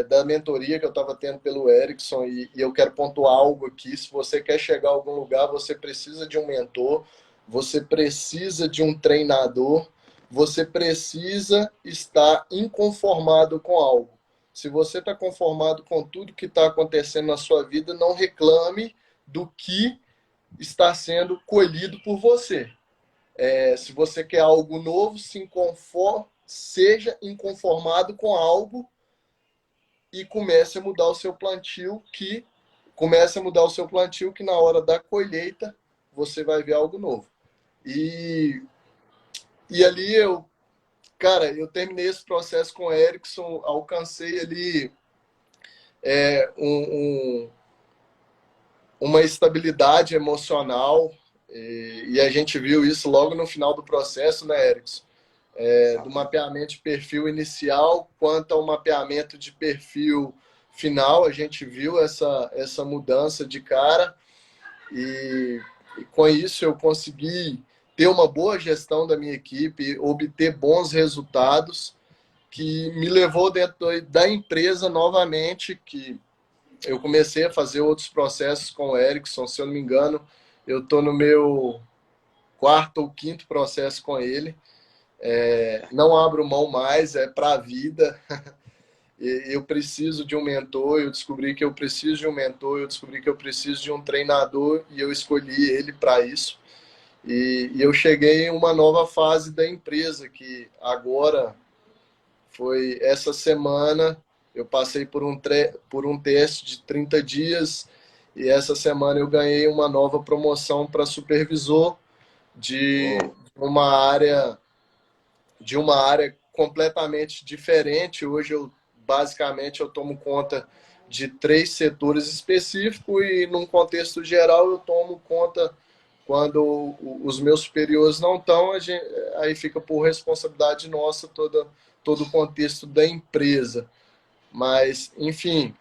da mentoria que eu estava tendo pelo Erickson, e eu quero pontuar algo aqui: se você quer chegar a algum lugar, você precisa de um mentor, você precisa de um treinador, você precisa estar inconformado com algo. Se você está conformado com tudo que está acontecendo na sua vida, não reclame do que está sendo colhido por você. Se você quer algo novo, seja inconformado com algo e comece a mudar o seu plantio, que na hora da colheita você vai ver algo novo. E ali eu terminei esse processo com o Erickson, alcancei ali uma estabilidade emocional, e a gente viu isso logo no final do processo, né, Erickson? Do mapeamento de perfil inicial quanto ao mapeamento de perfil final, a gente viu essa mudança de cara, e com isso eu consegui ter uma boa gestão da minha equipe, obter bons resultados, que me levou dentro da empresa novamente, que eu comecei a fazer outros processos com o Erickson. Se eu não me engano, eu estou no meu quarto ou quinto processo com ele. Não abro mão mais, é para a vida. Eu preciso de um mentor, eu descobri que eu preciso de um mentor, eu descobri que eu preciso de um treinador, e eu escolhi ele para isso. E eu cheguei em uma nova fase da empresa, que agora foi essa semana. Eu passei por um teste de 30 dias, e essa semana eu ganhei uma nova promoção para supervisor de uma área completamente diferente. Hoje basicamente eu tomo conta de 3 setores específicos, e num contexto geral eu tomo conta Quando os meus superiores não estão, aí fica por responsabilidade nossa todo o contexto da empresa. Mas, enfim,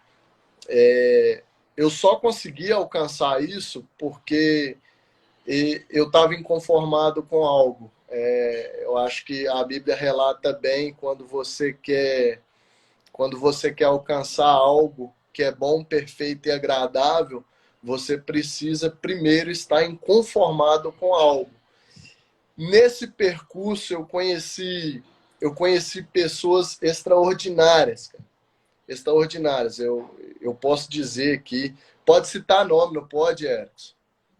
eu só consegui alcançar isso porque eu estava inconformado com algo. Eu acho que a Bíblia relata bem quando você quer alcançar algo que é bom, perfeito e agradável, você precisa primeiro estar inconformado com algo. Nesse percurso eu conheci pessoas extraordinárias, cara. Extraordinárias. Eu posso dizer que pode citar nome, não pode, Erickson?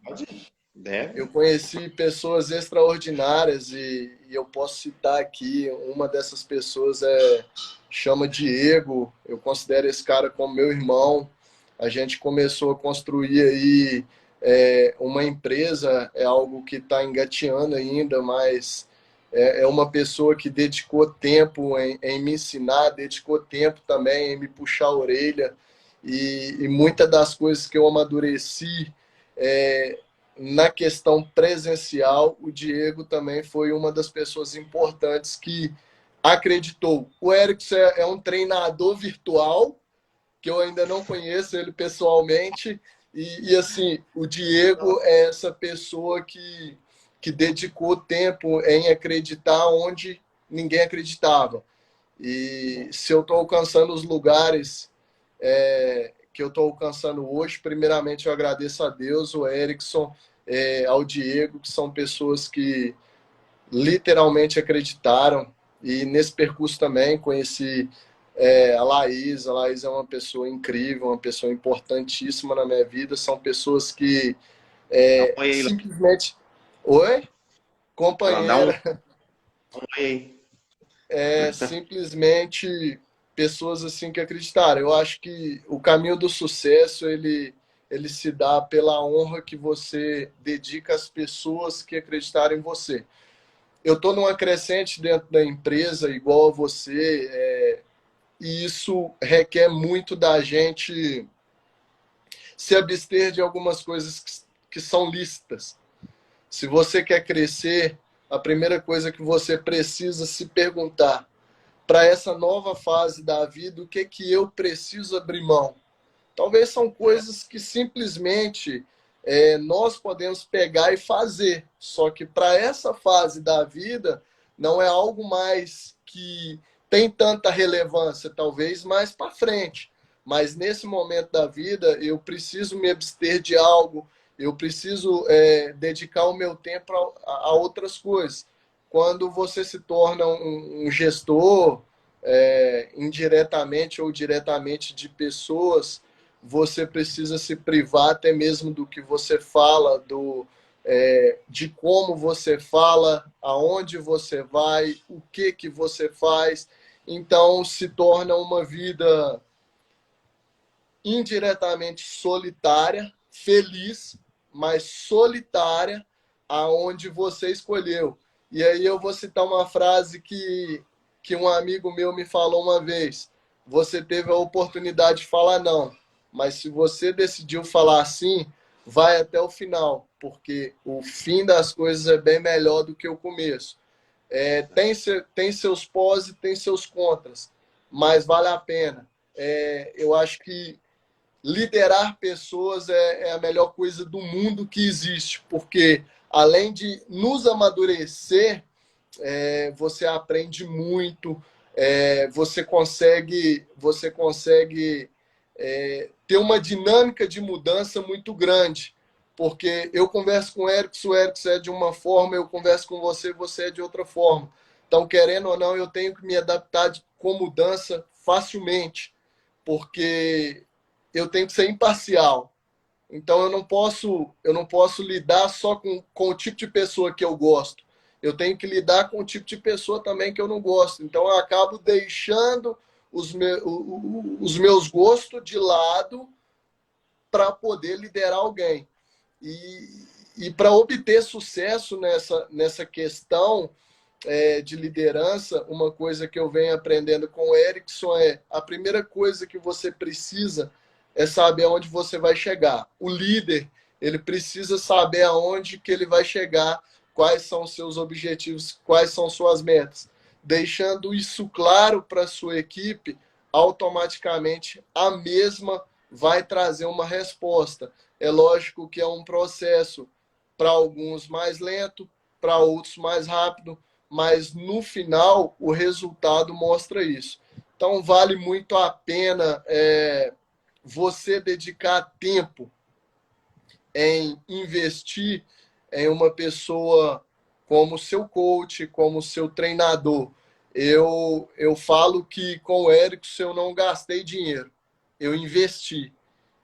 Pode? Deve. Eu conheci pessoas extraordinárias e eu posso citar aqui, uma dessas pessoas chama Diego, eu considero esse cara como meu irmão. A gente começou a construir aí uma empresa, é algo que está engateando ainda, mas é uma pessoa que dedicou tempo em me ensinar, dedicou tempo também em me puxar a orelha, e muitas das coisas que eu amadureci na questão presencial, o Diego também foi uma das pessoas importantes que acreditou. O Erickson é um treinador virtual, que eu ainda não conheço ele pessoalmente, e assim, o Diego é essa pessoa que dedicou tempo em acreditar onde ninguém acreditava. E se eu estou alcançando os lugares que eu estou alcançando hoje, primeiramente eu agradeço a Deus, o Erickson, ao Diego, que são pessoas que literalmente acreditaram. E nesse percurso também conheci a Laís. A Laís é uma pessoa incrível, uma pessoa importantíssima na minha vida. São pessoas que Oi aí, simplesmente... Oi? dá um Companheira. oi aí. Simplesmente pessoas assim que acreditaram. Eu acho que o caminho do sucesso ele se dá pela honra que você dedica às pessoas que acreditaram em você. Eu estou numa crescente dentro da empresa, igual a você, e isso requer muito da gente se abster de algumas coisas que são lícitas. Se você quer crescer, a primeira coisa que você precisa se perguntar para essa nova fase da vida, o que eu preciso abrir mão? Talvez são coisas que simplesmente nós podemos pegar e fazer. Só que para essa fase da vida, não é algo mais que tem tanta relevância, talvez mais para frente. Mas nesse momento da vida, eu preciso me abster de algo, eu preciso dedicar o meu tempo a outras coisas. Quando você se torna um gestor, indiretamente ou diretamente, de pessoas, você precisa se privar até mesmo do que você fala, de como você fala, aonde você vai, o que você faz. Então, se torna uma vida indiretamente solitária, feliz, mas solitária, aonde você escolheu. E aí eu vou citar uma frase que um amigo meu me falou uma vez: você teve a oportunidade de falar não, mas se você decidiu falar sim, vai até o final, porque o fim das coisas é bem melhor do que o começo. Tem seus pós e tem seus contras, mas vale a pena. Eu acho que liderar pessoas é a melhor coisa do mundo que existe, porque além de nos amadurecer, você aprende muito, você consegue ter uma dinâmica de mudança muito grande, porque eu converso com o Erickson é de uma forma, eu converso com você, você é de outra forma. Então, querendo ou não, eu tenho que me adaptar com mudança facilmente, porque eu tenho que ser imparcial. Então eu não posso lidar só com o tipo de pessoa que eu gosto. Eu tenho que lidar com o tipo de pessoa também que eu não gosto. Então eu acabo deixando os meus gostos de lado para poder liderar alguém. E para obter sucesso nessa questão de liderança, uma coisa que eu venho aprendendo com o Erickson a primeira coisa que você precisa é saber aonde você vai chegar. O líder, ele precisa saber aonde que ele vai chegar, quais são os seus objetivos, quais são suas metas. Deixando isso claro para a sua equipe, automaticamente a mesma vai trazer uma resposta. É lógico que é um processo para alguns mais lento, para outros mais rápido, mas no final o resultado mostra isso. Então vale muito a pena você dedicar tempo em investir em uma pessoa como seu coach, como seu treinador. Eu falo que com o Erickson eu não gastei dinheiro, eu investi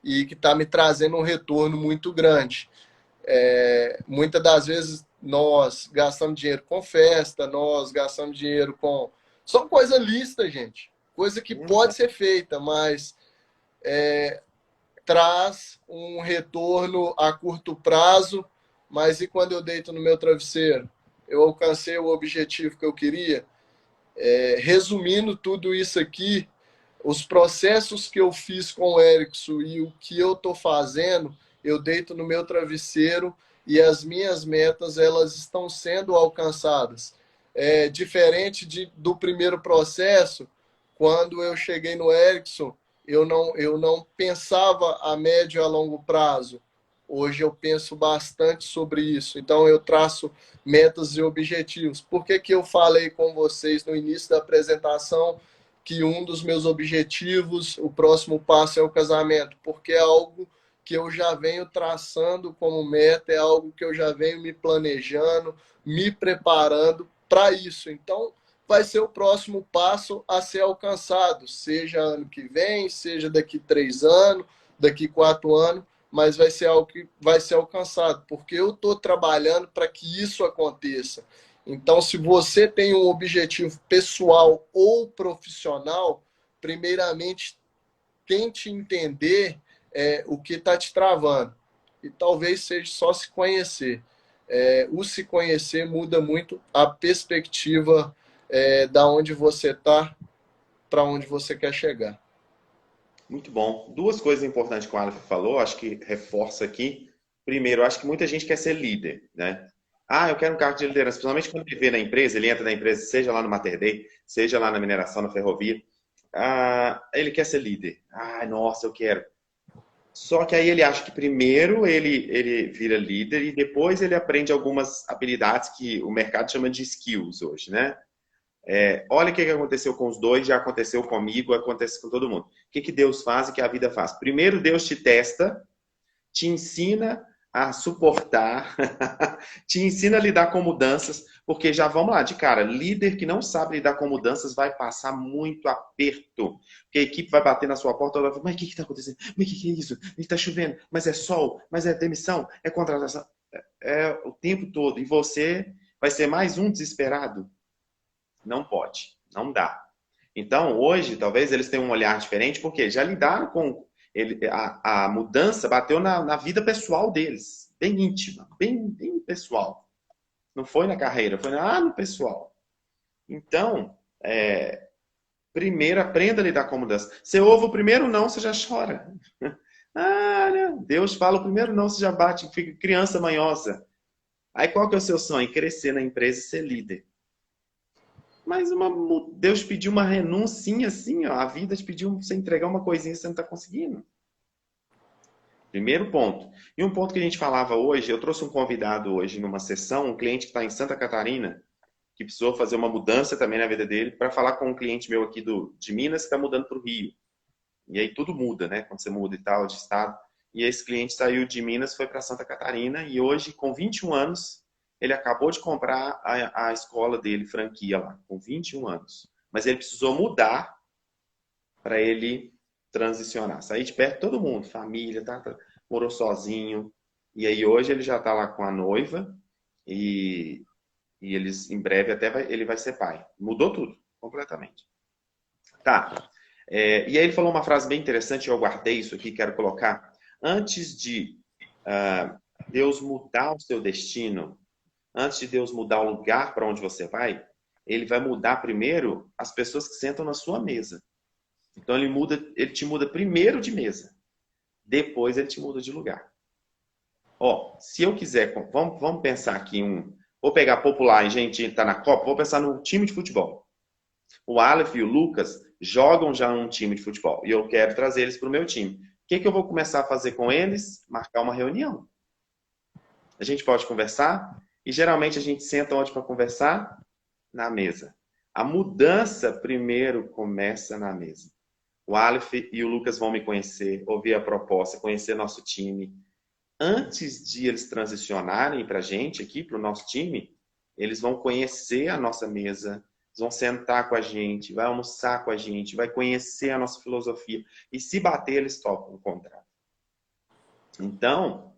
e que está me trazendo um retorno muito grande. Muitas das vezes nós gastamos dinheiro com festa, nós gastamos dinheiro com... Só coisa lista, gente. Coisa que pode ser feita, mas traz um retorno a curto prazo. Mas e quando eu deito no meu travesseiro? Eu alcancei o objetivo que eu queria? Resumindo tudo isso aqui, os processos que eu fiz com o Erickson e o que eu estou fazendo, eu deito no meu travesseiro e as minhas metas elas estão sendo alcançadas. Diferente do primeiro processo, quando eu cheguei no Erickson, eu não pensava a médio e a longo prazo. Hoje eu penso bastante sobre isso. Então eu traço metas e objetivos. Por que eu falei com vocês no início da apresentação que um dos meus objetivos, o próximo passo é o casamento? Porque é algo que eu já venho traçando como meta, é algo que eu já venho me planejando, me preparando para isso. Então, vai ser o próximo passo a ser alcançado, seja ano que vem, seja daqui 3 anos, daqui 4 anos, mas vai ser algo que vai ser alcançado, porque eu estou trabalhando para que isso aconteça. Então, se você tem um objetivo pessoal ou profissional, primeiramente, tente entender o que está te travando. E talvez seja só se conhecer. O se conhecer muda muito a perspectiva da onde você está para onde você quer chegar. Muito bom. Duas coisas importantes que o Aleph falou, acho que reforça aqui. Primeiro, acho que muita gente quer ser líder, né? Ah, eu quero um cargo de liderança, principalmente quando ele vê na empresa, ele entra na empresa, seja lá no Mater Dei, seja lá na mineração, na ferrovia. Ele quer ser líder. Ah, nossa, eu quero. Só que aí ele acha que primeiro ele vira líder e depois ele aprende algumas habilidades que o mercado chama de skills hoje, né? Olha o que aconteceu com os dois, já aconteceu comigo, acontece com todo mundo. O que Deus faz e que a vida faz? Primeiro Deus te testa, te ensina a suportar, te ensina a lidar com mudanças, porque já vamos lá, de cara, líder que não sabe lidar com mudanças vai passar muito aperto, porque a equipe vai bater na sua porta e vai falar, mas o que está acontecendo? Mas o que é isso? Está chovendo, mas é sol, mas é demissão, é contratação, o tempo todo, e você vai ser mais um desesperado? Não pode, não dá. Então, hoje, talvez eles tenham um olhar diferente, porque já lidaram com a mudança, bateu na vida pessoal deles, bem íntima, bem pessoal. Não foi na carreira, foi no pessoal. Então, primeiro aprenda a lidar com a mudança. Você ouve o primeiro não, você já chora. Não. Deus fala o primeiro não, você já bate, fica criança manhosa. Aí qual que é o seu sonho? Crescer na empresa e ser líder. Mas Deus pediu uma renúncia assim, ó, a vida te pediu você entregar uma coisinha que você não está conseguindo. Primeiro ponto. E um ponto que a gente falava hoje, eu trouxe um convidado hoje numa sessão, um cliente que está em Santa Catarina, que precisou fazer uma mudança também na vida dele, para falar com um cliente meu aqui de Minas que está mudando para o Rio. E aí tudo muda, né? Quando você muda e tal, de estado. E esse cliente saiu de Minas, foi para Santa Catarina, e hoje, com 21 anos, ele acabou de comprar a escola dele, franquia lá, com 21 anos. Mas ele precisou mudar para ele transicionar. Sair de perto de todo mundo, família, morou sozinho. E aí hoje ele já está lá com a noiva e eles, em breve, ele vai ser pai. Mudou tudo, completamente. Tá. E aí ele falou uma frase bem interessante, eu guardei isso aqui, quero colocar. Antes de Deus mudar o seu destino, antes de Deus mudar o lugar para onde você vai, ele vai mudar primeiro as pessoas que sentam na sua mesa. Então ele te muda primeiro de mesa. Depois ele te muda de lugar. Ó, se eu quiser, vamos pensar aqui vou pegar popular, e gente está na Copa, vou pensar no time de futebol. O Aleph e o Lucas jogam já num time de futebol e eu quero trazer eles para o meu time. O que eu vou começar a fazer com eles? Marcar uma reunião. A gente pode conversar e geralmente a gente senta onde para conversar? Na mesa. A mudança primeiro começa na mesa. O Aleph e o Lucas vão me conhecer, ouvir a proposta, conhecer nosso time. Antes de eles transicionarem para a gente aqui, para o nosso time, eles vão conhecer a nossa mesa, eles vão sentar com a gente, vai almoçar com a gente, vai conhecer a nossa filosofia. E se bater, eles topam o contrato. Então,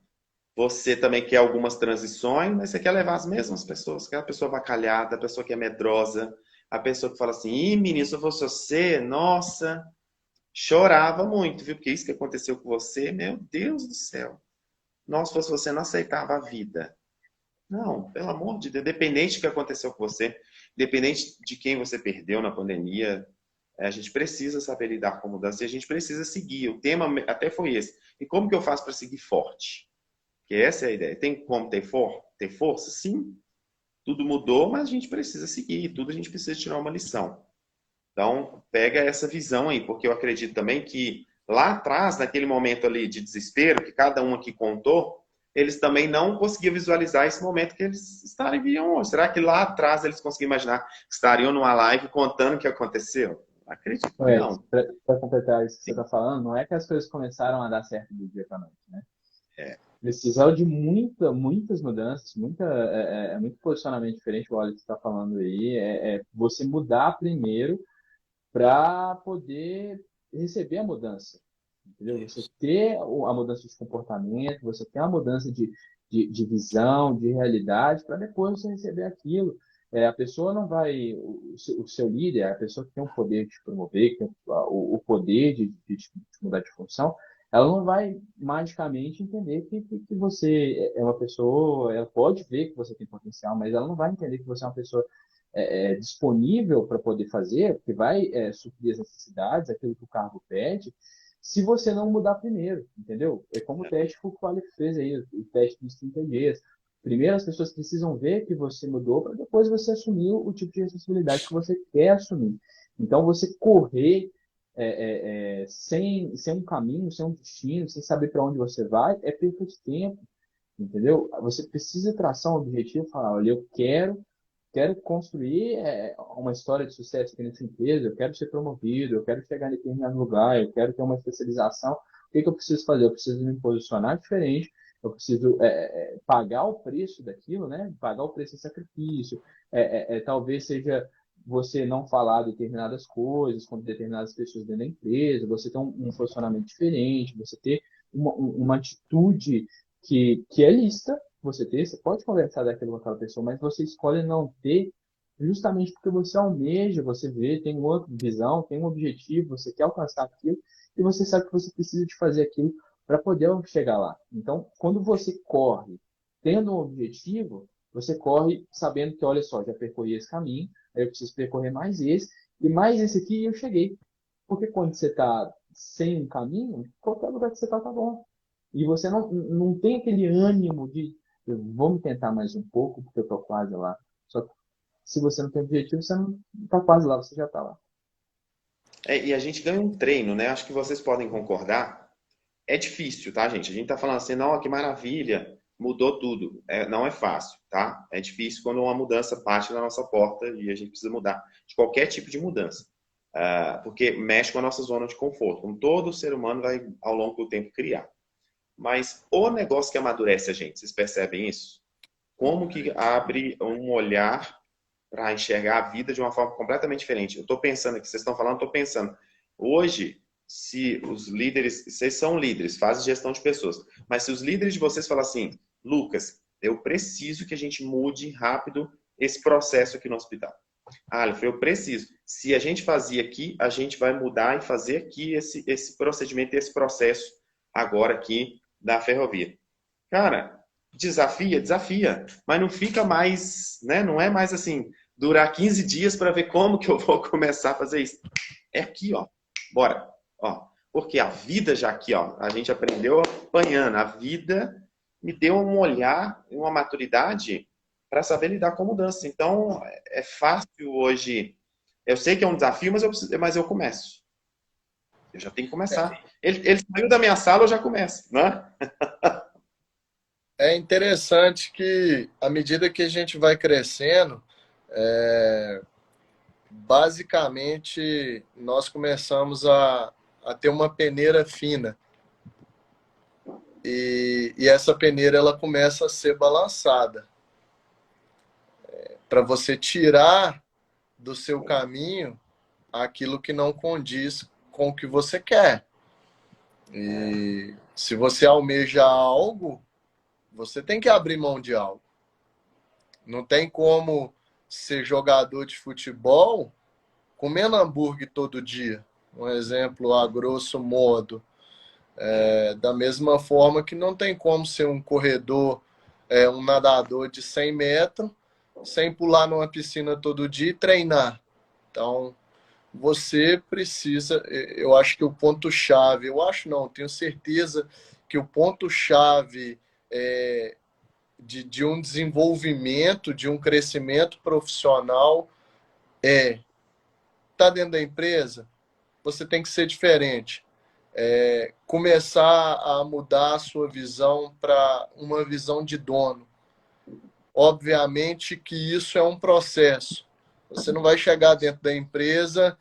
você também quer algumas transições, mas você quer levar as mesmas pessoas. Aquela pessoa avacalhada, a pessoa que é medrosa, a pessoa que fala assim, ih, menino, se eu fosse você, nossa, chorava muito, viu? Porque isso que aconteceu com você, meu Deus do céu. Nossa, se fosse você, não aceitava a vida. Não, pelo amor de Deus, independente do que aconteceu com você, independente de quem você perdeu na pandemia, a gente precisa saber lidar com a mudança e a gente precisa seguir. O tema até foi esse. E como que eu faço para seguir forte? Que essa é a ideia. Tem como ter força? Sim. Tudo mudou, mas a gente precisa seguir. Tudo a gente precisa tirar uma lição. Então, pega essa visão aí, porque eu acredito também que lá atrás, naquele momento ali de desespero, que cada um aqui contou, eles também não conseguiam visualizar esse momento que eles estariam hoje. Será que lá atrás eles conseguiam imaginar que estariam numa live contando o que aconteceu? Acredito que Ué, não. para completar isso que você está falando, não é que as coisas começaram a dar certo do dia para noite, né? É, Precisou de muitas mudanças, muito posicionamento diferente, o Alex está falando aí. Você mudar primeiro para poder receber a mudança, entendeu? Você ter a mudança de comportamento, você ter a mudança de visão, de realidade, para depois você receber aquilo. A pessoa não vai, o seu líder, a pessoa que tem o poder de te promover, que tem o poder de mudar de função, ela não vai magicamente entender que você é uma pessoa, ela pode ver que você tem potencial, mas ela não vai entender que você é uma pessoa disponível para poder fazer, porque vai suprir as necessidades, aquilo que o cargo pede, se você não mudar primeiro, entendeu? É como o teste que o Quali fez aí, o teste dos 30 dias. Primeiro as pessoas precisam ver que você mudou para depois você assumir o tipo de responsabilidade que você quer assumir. Então, você correr sem um caminho, sem um destino, sem saber para onde você vai, é perda de tempo, entendeu? Você precisa traçar um objetivo, falar, olha, eu quero construir uma história de sucesso aqui nessa empresa, eu quero ser promovido, eu quero chegar em determinado lugar, eu quero ter uma especialização. O que eu preciso fazer? Eu preciso me posicionar diferente, eu preciso pagar o preço daquilo, né? Pagar o preço de sacrifício. Talvez seja você não falar determinadas coisas com determinadas pessoas dentro da empresa, você ter um posicionamento diferente, você ter uma atitude que é lista, você pode conversar daquilo com aquela pessoa, mas você escolhe não ter justamente porque você almeja, você vê, tem uma outra visão, tem um objetivo, você quer alcançar aquilo e você sabe que você precisa de fazer aquilo para poder chegar lá. Então, quando você corre tendo um objetivo, você corre sabendo que, olha só, já percorri esse caminho, aí eu preciso percorrer mais esse, e mais esse aqui e eu cheguei. Porque quando você está sem um caminho, qualquer lugar que você está, tá bom. E você não tem aquele ânimo de vamos tentar mais um pouco, porque eu estou quase lá. Só que se você não tem objetivo, você não está quase lá, você já está lá. e a gente ganha um treino, né? Acho que vocês podem concordar. É difícil, tá, gente? A gente tá falando assim, não, que maravilha, mudou tudo. Não é fácil, tá? É difícil quando uma mudança bate na nossa porta e a gente precisa mudar de qualquer tipo de mudança. Porque mexe com a nossa zona de conforto, como todo ser humano vai, ao longo do tempo, criar. Mas o negócio que amadurece a gente, vocês percebem isso? Como que abre um olhar para enxergar a vida de uma forma completamente diferente? Eu estou pensando aqui, vocês estão falando, estou pensando. Hoje, se os líderes, vocês são líderes, fazem gestão de pessoas, mas se os líderes de vocês falam assim, Lucas, eu preciso que a gente mude rápido esse processo aqui no hospital. Aleph, eu preciso. Se a gente fazia aqui, a gente vai mudar e fazer aqui esse procedimento, esse processo agora aqui da ferrovia. Cara, desafia, mas não fica mais, né? Não é mais assim, durar 15 dias para ver como que eu vou começar a fazer isso. É aqui, ó. Bora. Ó, porque a vida já aqui, ó, a gente aprendeu apanhando. A vida me deu um olhar, uma maturidade para saber lidar com mudança. Então, é fácil hoje. Eu sei que é um desafio, mas eu começo. Eu já tenho que começar. Ele saiu da minha sala, eu já começo, né? É interessante que, à medida que a gente vai crescendo, basicamente nós começamos a ter uma peneira fina. E essa peneira ela começa a ser balançada. Para você tirar do seu caminho aquilo que não condiz com o que você quer. E se você almeja algo, você tem que abrir mão de algo. Não tem como ser jogador de futebol comendo hambúrguer todo dia. Um exemplo a grosso modo. Da mesma forma que não tem como ser um corredor, um nadador de 100 metros, sem pular numa piscina todo dia e treinar. Então, você precisa, eu acho que o ponto-chave, eu acho não, tenho certeza que o ponto-chave de um desenvolvimento, de um crescimento profissional tá dentro da empresa, você tem que ser diferente. Começar a mudar a sua visão para uma visão de dono. Obviamente que isso é um processo. Você não vai chegar dentro da empresa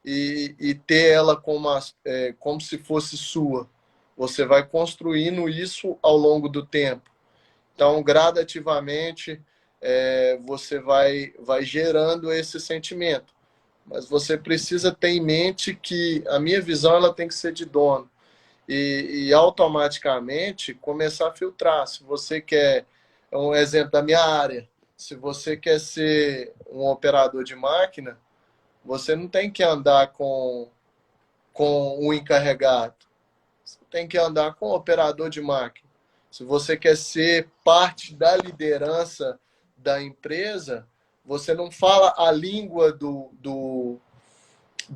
e ter ela como se fosse sua. Você vai construindo isso ao longo do tempo. Então, gradativamente, você vai gerando esse sentimento. Mas você precisa ter em mente que a minha visão ela tem que ser de dono. E automaticamente começar a filtrar. Se você quer, um exemplo da minha área, se você quer ser um operador de máquina, você não tem que andar com o encarregado. Você tem que andar com o operador de máquina. Se você quer ser parte da liderança da empresa, você não fala a língua do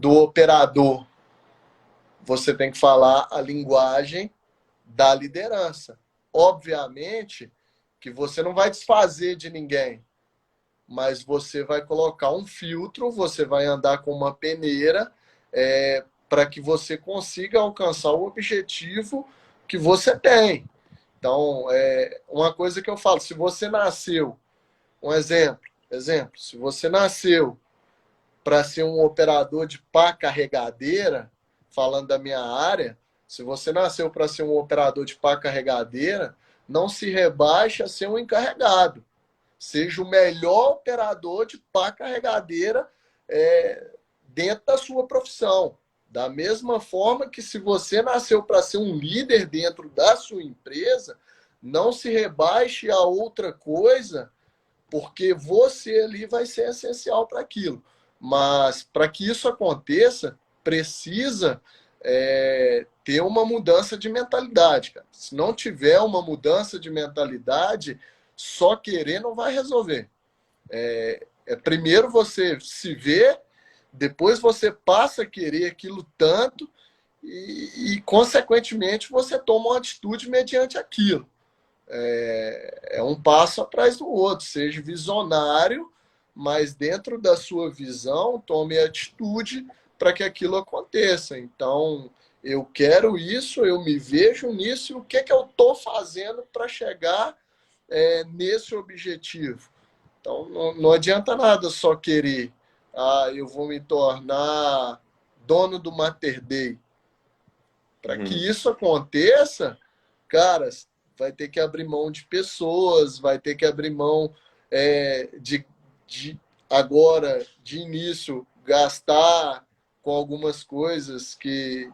operador. Você tem que falar a linguagem da liderança. Obviamente que você não vai desfazer de ninguém, mas você vai colocar um filtro, você vai andar com uma peneira para que você consiga alcançar o objetivo que você tem. Então, uma coisa que eu falo, se você nasceu, um exemplo, se você nasceu para ser um operador de pá carregadeira, falando da minha área, se você nasceu para ser um operador de pá carregadeira, não se rebaixe a ser um encarregado. Seja o melhor operador de pá carregadeira dentro da sua profissão. Da mesma forma que se você nasceu para ser um líder dentro da sua empresa, não se rebaixe a outra coisa, porque você ali vai ser essencial para aquilo. Mas para que isso aconteça, precisa ter uma mudança de mentalidade, cara. Se não tiver uma mudança de mentalidade, só querer não vai resolver. Primeiro você se vê, depois você passa a querer aquilo tanto e consequentemente, você toma uma atitude mediante aquilo. É um passo atrás do outro. Seja visionário, mas dentro da sua visão, tome atitude para que aquilo aconteça. Então, eu quero isso, eu me vejo nisso, e o que eu estou fazendo para chegar nesse objetivo? Então, não adianta nada só querer, eu vou me tornar dono do Mater Dei. Para que isso aconteça, cara, vai ter que abrir mão de pessoas, vai ter que abrir mão de agora, de início, gastar com algumas coisas que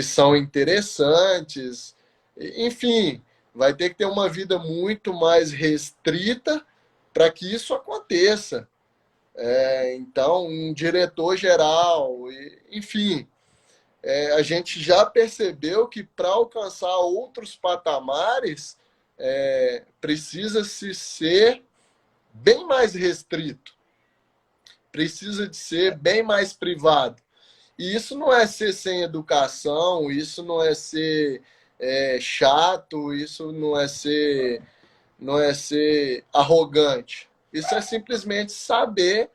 são interessantes. Enfim, vai ter que ter uma vida muito mais restrita para que isso aconteça. Então, um diretor geral, enfim, a gente já percebeu que para alcançar outros patamares, precisa-se ser bem mais restrito, precisa de ser bem mais privado. E isso não é ser sem educação, isso não é ser chato, isso não é ser arrogante. Isso é simplesmente saber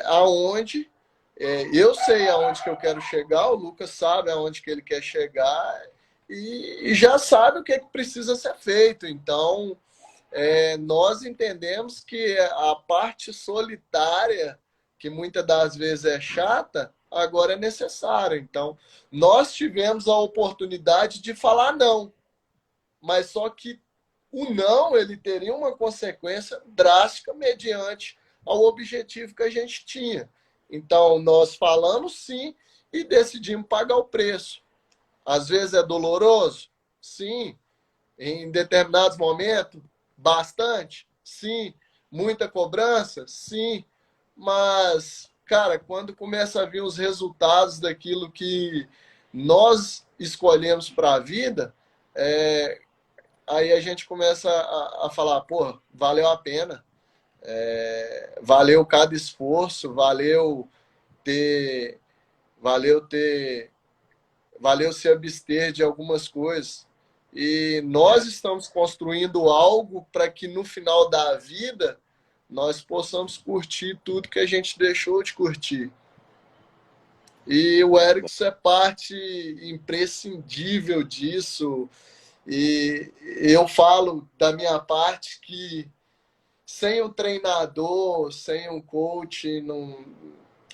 aonde. Eu sei aonde que eu quero chegar, o Lucas sabe aonde que ele quer chegar e já sabe o que, que precisa ser feito. Então, nós entendemos que a parte solitária, que muitas das vezes é chata, agora é necessária. Então, nós tivemos a oportunidade de falar não, mas só que o não ele teria uma consequência drástica mediante ao objetivo que a gente tinha. Então, nós falamos sim e decidimos pagar o preço. Às vezes é doloroso? Sim. Em determinados momentos? Bastante? Sim. Muita cobrança? Sim. Mas, cara, quando começa a vir os resultados daquilo que nós escolhemos para a vida, aí a gente começa a falar, pô, valeu a pena, valeu cada esforço, ter, valeu ter, valeu se abster de algumas coisas. E nós estamos construindo algo para que no final da vida nós possamos curtir tudo que a gente deixou de curtir. E o Erickson é parte imprescindível disso. E eu falo da minha parte que sem o treinador, sem um coach, não,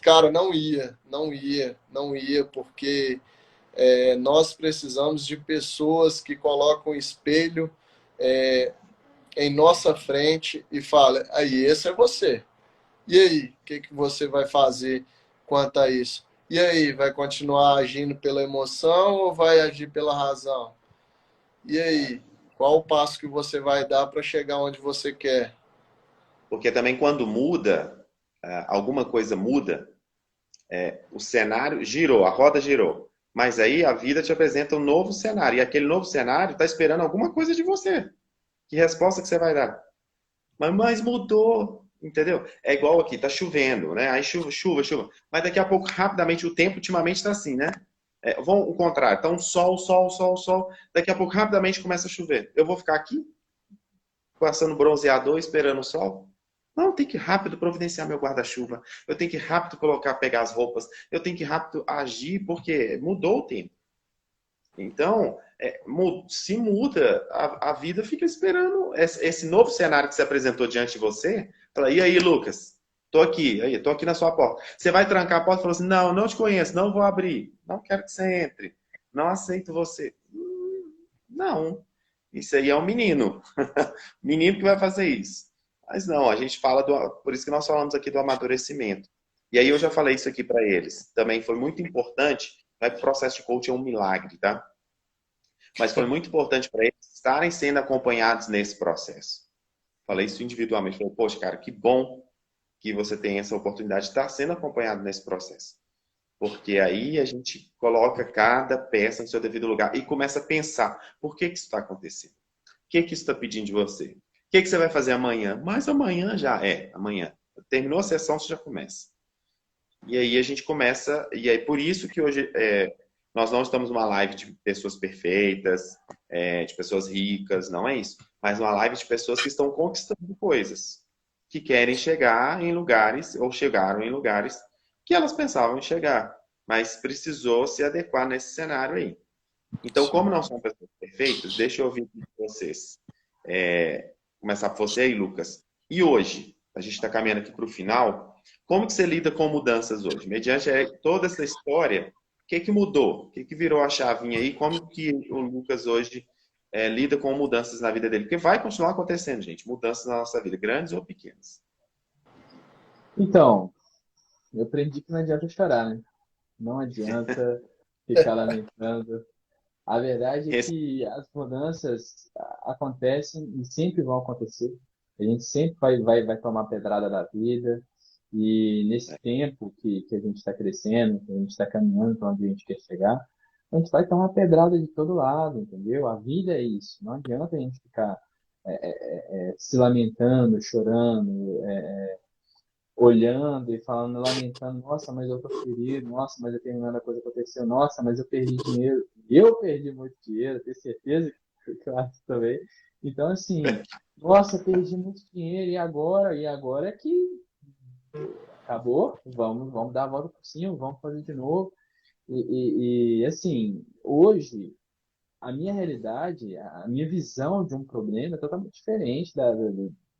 cara, não ia, porque nós precisamos de pessoas que colocam o espelho é, em nossa frente e falam, aí, esse é você. E aí, o que você vai fazer quanto a isso? E aí, vai continuar agindo pela emoção ou vai agir pela razão? E aí, qual o passo que você vai dar para chegar onde você quer? Porque também quando muda, alguma coisa muda, o cenário girou, a roda girou. Mas aí a vida te apresenta um novo cenário. E aquele novo cenário está esperando alguma coisa de você. Que resposta que você vai dar? Mas mudou, entendeu? É igual aqui, tá chovendo, né? Aí chuva, chuva, chuva. Mas daqui a pouco, rapidamente, o tempo ultimamente está assim, né? Vão o contrário. Então, sol, sol, sol, sol. Daqui a pouco, rapidamente, começa a chover. Eu vou ficar aqui, passando bronzeador, esperando o sol? Não, tem que rápido providenciar meu guarda-chuva. Eu tenho que rápido colocar, pegar as roupas. Eu tenho que rápido agir, porque mudou o tempo. Então, se muda, a vida fica esperando esse novo cenário que se apresentou diante de você. Fala, e aí, Lucas? Tô aqui na sua porta. Você vai trancar a porta e falar assim: não, não te conheço, não vou abrir. Não quero que você entre. Não aceito você. Não. Isso aí é um menino. Menino que vai fazer isso. Mas não, a gente fala por isso que nós falamos aqui do amadurecimento. E aí eu já falei isso aqui para eles. Também foi muito importante. Não é que o processo de coaching é um milagre, tá? Mas foi muito importante para eles estarem sendo acompanhados nesse processo. Falei isso individualmente. Falei, poxa, cara, que bom que você tem essa oportunidade de estar sendo acompanhado nesse processo. Porque aí a gente coloca cada peça no seu devido lugar e começa a pensar, por que isso está acontecendo? O que isso está pedindo de você? O que você vai fazer amanhã? Mas amanhã já amanhã. Terminou a sessão, você já começa. E aí a gente começa, e é por isso que hoje nós não estamos numa live de pessoas perfeitas, de pessoas ricas, não é isso. Mas uma live de pessoas que estão conquistando coisas, que querem chegar em lugares, ou chegaram em lugares que elas pensavam em chegar, mas precisou se adequar nesse cenário aí. Então, como não são pessoas perfeitas, deixa eu ouvir de vocês. Começar por você aí, Lucas. E hoje, a gente está caminhando aqui para o final, como que você lida com mudanças hoje? Mediante toda essa história, o que mudou? O que virou a chavinha aí? Como que o Lucas hoje lida com mudanças na vida dele? Porque vai continuar acontecendo, gente, mudanças na nossa vida, grandes ou pequenas. Então, eu aprendi que não adianta chorar, né? Não adianta ficar lamentando. A verdade é que as mudanças acontecem e sempre vão acontecer. A gente sempre vai tomar pedrada da vida. E nesse tempo que a gente está crescendo, que a gente está caminhando para onde a gente quer chegar, a gente vai tomar pedrada de todo lado, entendeu? A vida é isso. Não adianta a gente ficar se lamentando, chorando, olhando e falando, lamentando, nossa, mas eu tô ferido, nossa, mas determinada coisa aconteceu, nossa, mas eu perdi dinheiro. Eu perdi muito dinheiro, tenho certeza que eu acho também. Então, assim, nossa, perdi muito dinheiro, e agora? E agora é que acabou, vamos dar a volta por cima, vamos fazer de novo. Assim, hoje, a minha realidade, a minha visão de um problema é totalmente diferente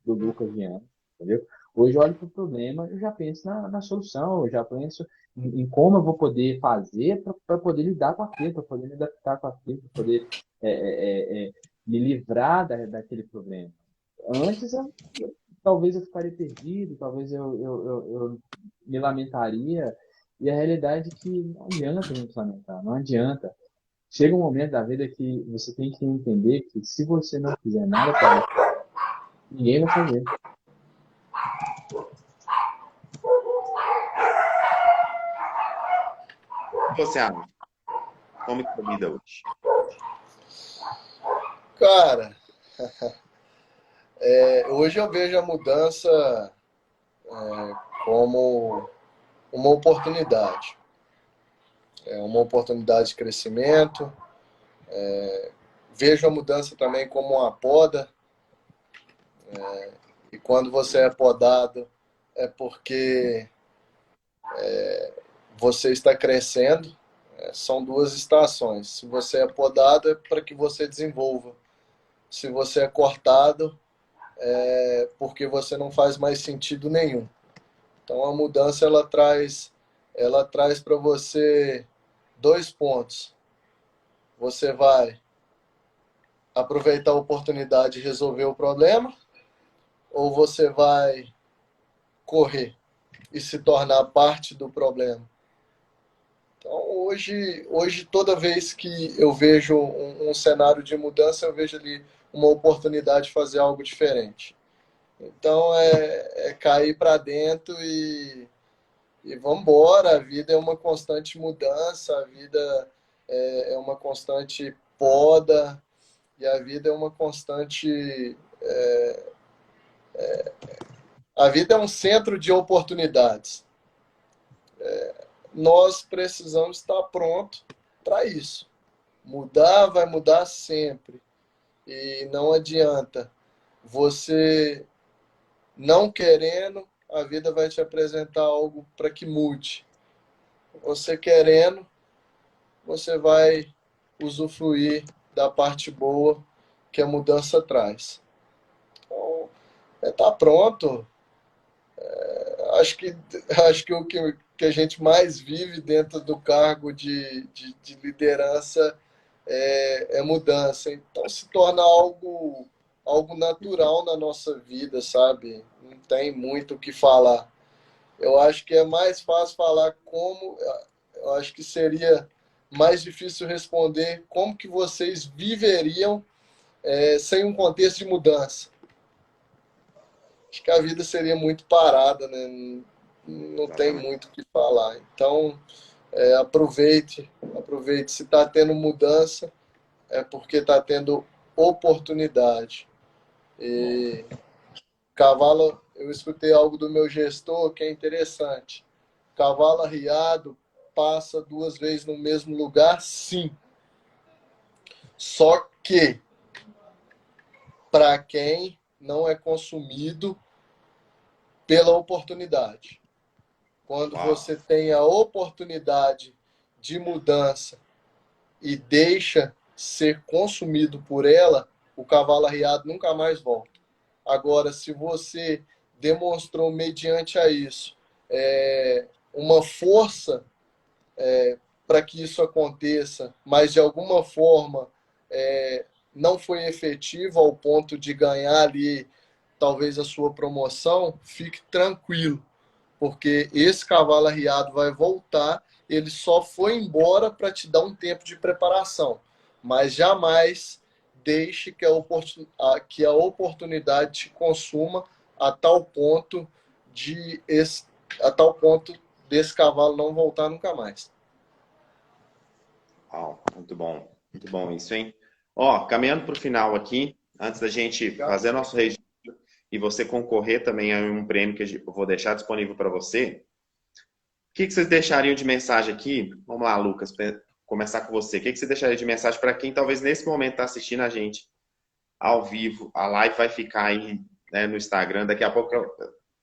do Lucas Viana, entendeu? Hoje eu olho para o problema, eu já penso na solução, eu já penso em como eu vou poder fazer para poder lidar com aquilo, para poder me adaptar com aquilo, para poder é, me livrar daquele problema. Antes, talvez eu ficaria perdido, talvez eu me lamentaria, e a realidade é que não adianta a gente lamentar, não adianta. Chega um momento da vida que você tem que entender que se você não fizer nada para você, ninguém vai fazer. E você, Ana, como que é a vida hoje? Cara, hoje eu vejo a mudança como uma oportunidade. É uma oportunidade de crescimento. Vejo a mudança também como uma poda. E quando você é podado, é porque você está crescendo. São duas estações. Se você é podado, é para que você desenvolva. Se você é cortado, é porque você não faz mais sentido nenhum. Então a mudança ela traz para você dois pontos. Você vai aproveitar a oportunidade de resolver o problema, ou você vai correr e se tornar parte do problema. Então hoje toda vez que eu vejo um cenário de mudança, eu vejo ali uma oportunidade de fazer algo diferente. Então é cair para dentro e vamos embora. A vida é uma constante mudança, a vida é uma constante poda, e a vida é uma constante. A vida é um centro de oportunidades. Nós precisamos estar pronto para isso. Mudar vai mudar sempre. E não adianta. Você não querendo, a vida vai te apresentar algo para que mude. Você querendo, você vai usufruir da parte boa que a mudança traz. Então, tá pronto. Acho que, acho que o que a gente mais vive dentro do cargo de liderança é mudança. Então se torna algo natural na nossa vida, sabe? Não tem muito o que falar. Eu acho que é mais fácil falar como. Eu acho que seria mais difícil responder como que vocês viveriam sem um contexto de mudança. Acho que a vida seria muito parada, né? Não tem Exatamente. muito o que falar. Então, aproveite. Se está tendo mudança, é porque está tendo oportunidade. Bom, E cavalo, eu escutei algo do meu gestor que é interessante. Cavalo arriado passa duas vezes no mesmo lugar, sim. Só que para quem não é consumido pela oportunidade. Quando uau, você tem a oportunidade de mudança e deixa ser consumido por ela, o cavalo arriado nunca mais volta. Agora, se você demonstrou mediante a isso uma força para que isso aconteça, mas de alguma forma não foi efetivo ao ponto de ganhar ali talvez a sua promoção, fique tranquilo, porque esse cavalo arriado vai voltar, ele só foi embora para te dar um tempo de preparação, mas jamais deixe que a oportunidade te consuma a tal ponto a tal ponto desse cavalo não voltar nunca mais. uau, muito bom isso, hein? Ó, caminhando para o final aqui, antes da gente fazer nosso registro e você concorrer também a um prêmio que eu vou deixar disponível para você, o que vocês deixariam de mensagem aqui? Vamos lá, Lucas, começar com você. O que você deixaria de mensagem para quem talvez nesse momento está assistindo a gente ao vivo? A live vai ficar aí, né, no Instagram, daqui a pouco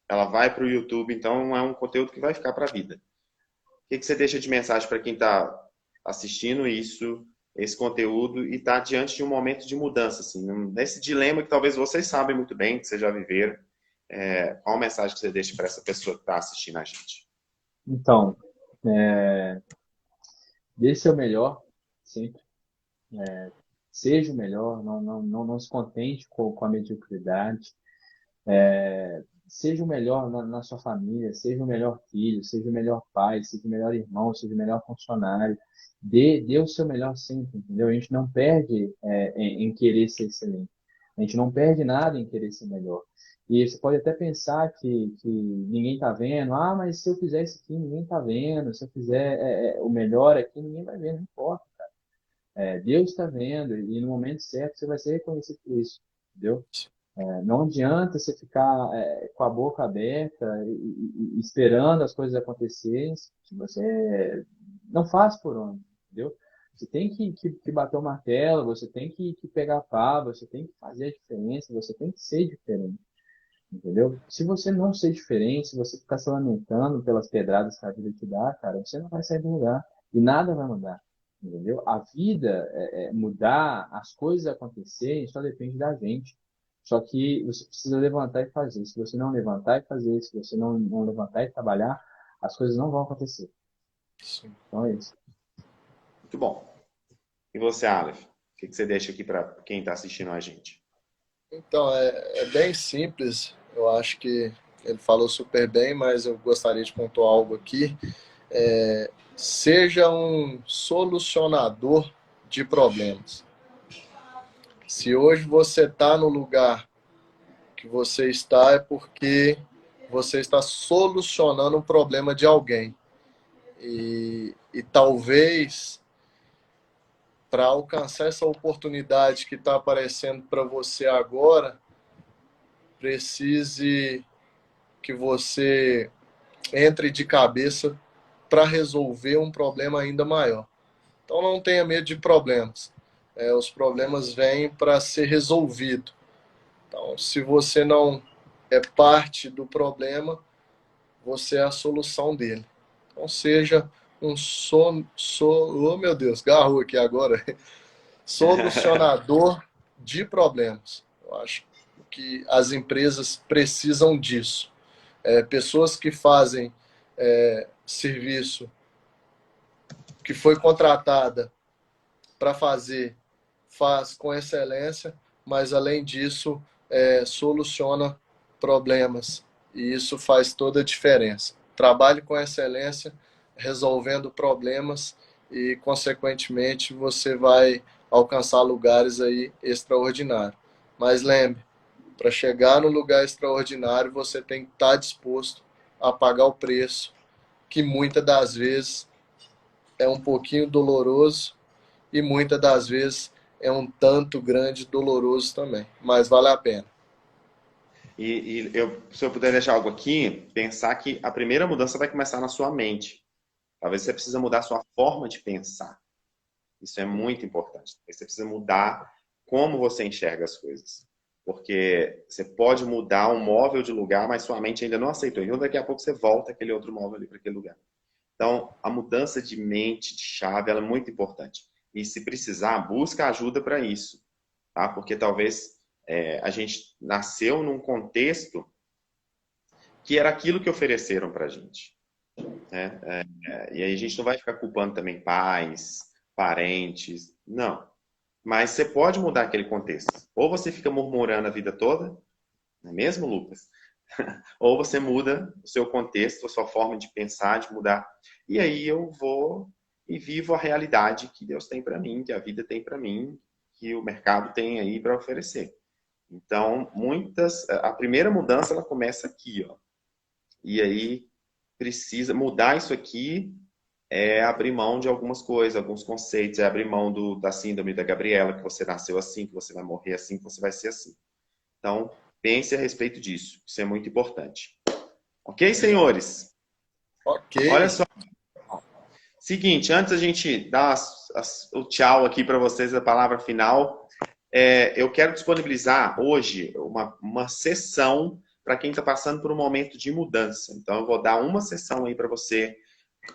ela vai para o YouTube, então é um conteúdo que vai ficar para a vida. O que você deixa de mensagem para quem está assistindo esse conteúdo e está diante de um momento de mudança, assim, nesse dilema que talvez vocês sabem muito bem, que vocês já viveram? Qual a mensagem que você deixa para essa pessoa que está assistindo a gente? Então, dê seu melhor, sempre. Seja o melhor, não se contente com a mediocridade. Seja o melhor na sua família, seja o melhor filho, seja o melhor pai, seja o melhor irmão, seja o melhor funcionário. Dê o seu melhor sempre, entendeu? A gente não perde em querer ser excelente. A gente não perde nada em querer ser melhor. E você pode até pensar que ninguém está vendo. Ah, mas se eu fizer isso aqui, ninguém está vendo. Se eu fizer o melhor aqui, ninguém vai ver, não importa. Deus está vendo e no momento certo você vai ser reconhecido por isso, entendeu? Não adianta você ficar com a boca aberta e esperando as coisas acontecerem se você não faz por onde, entendeu? Você tem que bater o martelo, você tem que pegar a pá, você tem que fazer a diferença, você tem que ser diferente, entendeu? Se você não ser diferente, se você ficar se lamentando pelas pedradas que a vida te dá, cara, você não vai sair do lugar e nada vai mudar, entendeu? A vida, mudar, as coisas acontecerem, só depende da gente. Só que você precisa levantar e fazer. Se você não levantar e fazer, se você não levantar e trabalhar, as coisas não vão acontecer. Sim. Então é isso. Muito bom. E você, Aleph? O que você deixa aqui para quem está assistindo a gente? Então, é bem simples. Eu acho que ele falou super bem, mas eu gostaria de pontuar algo aqui. Seja um solucionador de problemas. Se hoje você está no lugar que você está, é porque você está solucionando um problema de alguém. E talvez, para alcançar essa oportunidade que está aparecendo para você agora, precise que você entre de cabeça para resolver um problema ainda maior. Então não tenha medo de problemas. Os problemas vêm para ser resolvido. Então, se você não é parte do problema, você é a solução dele. Então, seja um oh meu Deus, garrou aqui agora, solucionador de problemas. Eu acho que as empresas precisam disso. Pessoas que fazem serviço que foi contratada para fazer, faz com excelência, mas além disso, soluciona problemas. E isso faz toda a diferença. Trabalhe com excelência, resolvendo problemas e, consequentemente, você vai alcançar lugares aí extraordinários. Mas lembre, para chegar no lugar extraordinário, você tem que estar disposto a pagar o preço, que muitas das vezes é um pouquinho doloroso e muitas das vezes é um tanto grande doloroso também, mas vale a pena. Se eu puder deixar algo aqui, pensar que a primeira mudança vai começar na sua mente. Talvez você precisa mudar a sua forma de pensar. Isso é muito importante. Você precisa mudar como você enxerga as coisas. Porque você pode mudar um móvel de lugar, mas sua mente ainda não aceitou. Então daqui a pouco você volta aquele outro móvel ali para aquele lugar. Então, a mudança de mente, de chave, ela é muito importante. E se precisar, busca ajuda para isso. Tá? Porque talvez a gente nasceu num contexto que era aquilo que ofereceram para a gente. Né? E aí a gente não vai ficar culpando também pais, parentes, não. Mas você pode mudar aquele contexto. Ou você fica murmurando a vida toda, não é mesmo, Lucas? Ou você muda o seu contexto, a sua forma de pensar, de mudar. E aí eu vou e vivo a realidade que Deus tem para mim, que a vida tem para mim, que o mercado tem aí para oferecer. Então, a primeira mudança ela começa aqui, ó. E aí precisa mudar isso aqui, abrir mão de algumas coisas, alguns conceitos, abrir mão da síndrome da Gabriela, que você nasceu assim, que você vai morrer assim, que você vai ser assim. Então, pense a respeito disso. Isso é muito importante. Ok, senhores? Ok. Olha só. Seguinte, antes a gente dar o tchau aqui para vocês, a palavra final, eu quero disponibilizar hoje uma sessão para quem está passando por um momento de mudança. Então, eu vou dar uma sessão aí para você.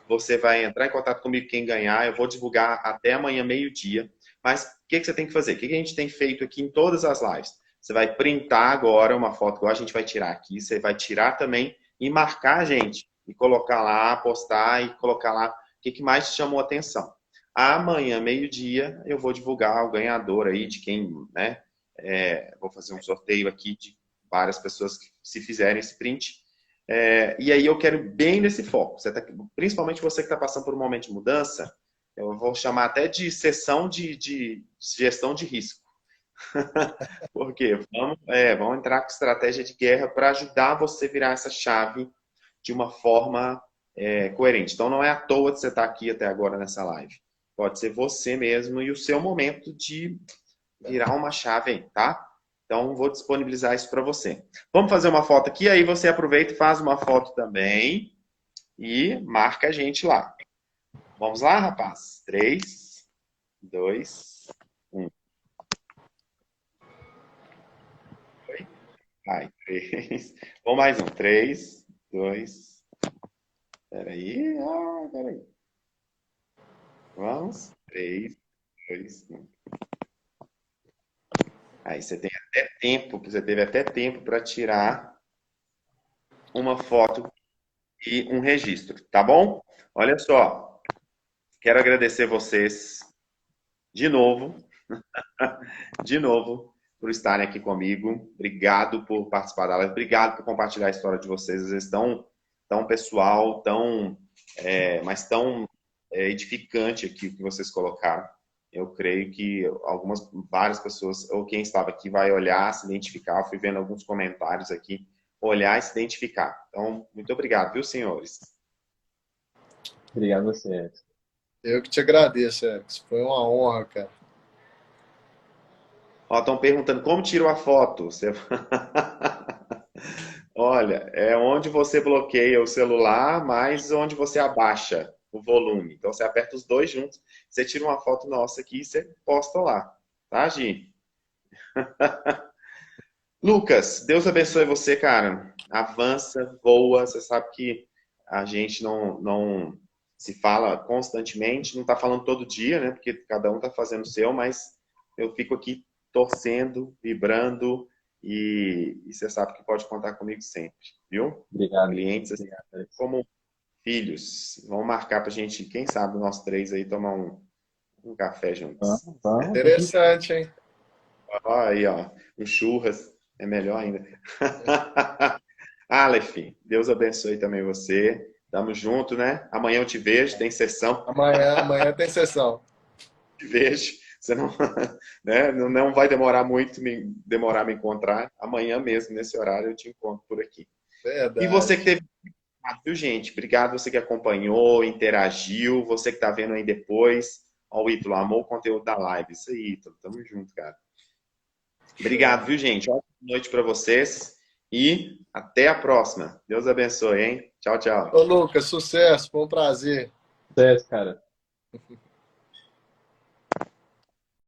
Você vai entrar em contato comigo quem ganhar. Eu vou divulgar até amanhã, meio-dia. Mas o que você tem que fazer? O que a gente tem feito aqui em todas as lives? Você vai printar agora uma foto que a gente vai tirar aqui. Você vai tirar também e marcar a gente. E colocar lá, postar e colocar lá o que mais te chamou a atenção. Amanhã, meio-dia, eu vou divulgar o ganhador aí de quem, né? Vou fazer um sorteio aqui de várias pessoas que se fizerem esse print. E aí eu quero bem nesse foco. Principalmente você que está passando por um momento de mudança, eu vou chamar até de sessão de gestão de risco. Porque vamos entrar com estratégia de guerra para ajudar você a virar essa chave de uma forma coerente. Então não é à toa que você está aqui até agora nessa live. Pode ser você mesmo e o seu momento de virar uma chave aí, tá? Então vou disponibilizar isso para você. Vamos fazer uma foto aqui, aí você aproveita e faz uma foto também e marca a gente lá. Vamos lá, rapaz? 3, 2, 1. Vai, 3. Vamos mais um. 3, 2. Peraí. Peraí. Vamos. 3, 2, 1. Aí você tem até tempo, você teve até tempo para tirar uma foto e um registro, tá bom? Olha só, quero agradecer vocês de novo, por estarem aqui comigo. Obrigado por participar da live, obrigado por compartilhar a história de vocês. Às vezes tão pessoal, mas tão edificante aqui que vocês colocaram. Eu creio que várias pessoas, ou quem estava aqui, vai olhar, se identificar. Eu fui vendo alguns comentários aqui, olhar e se identificar. Então, muito obrigado, viu, senhores? Obrigado a você, Edson. Eu que te agradeço, Edson. Foi uma honra, cara. Estão perguntando como tiro a foto. Olha, é onde você bloqueia o celular, mais onde você abaixa o volume. Então, você aperta os dois juntos, você tira uma foto nossa aqui e você posta lá. Tá, Gi? Lucas, Deus abençoe você, cara. Avança, voa. Você sabe que a gente não se fala constantemente, não está falando todo dia, né? Porque cada um está fazendo o seu, mas eu fico aqui torcendo, vibrando e você sabe que pode contar comigo sempre, viu? Obrigado. Clientes assim, como filhos. Vamos marcar pra gente, quem sabe, nós três aí tomar um café juntos. Interessante, hein? Aí, ó, um churras. É melhor ainda. Aleph, Deus abençoe também você. Tamo junto, né? Amanhã eu te vejo, tem sessão. Amanhã tem sessão. Te vejo. Você não, né? Não vai demorar muito demorar a me encontrar. Amanhã mesmo, nesse horário, eu te encontro por aqui. Verdade. E você que teve... Viu, gente? Obrigado você que acompanhou, interagiu, você que está vendo aí depois. Ó, o Ítalo, amou o conteúdo da live. Isso aí, Ítalo. Tamo junto, cara. Obrigado, viu, gente? Ótima noite para vocês e até a próxima. Deus abençoe, hein? Tchau, tchau. Ô, Lucas, sucesso. Foi um prazer. Sucesso, cara.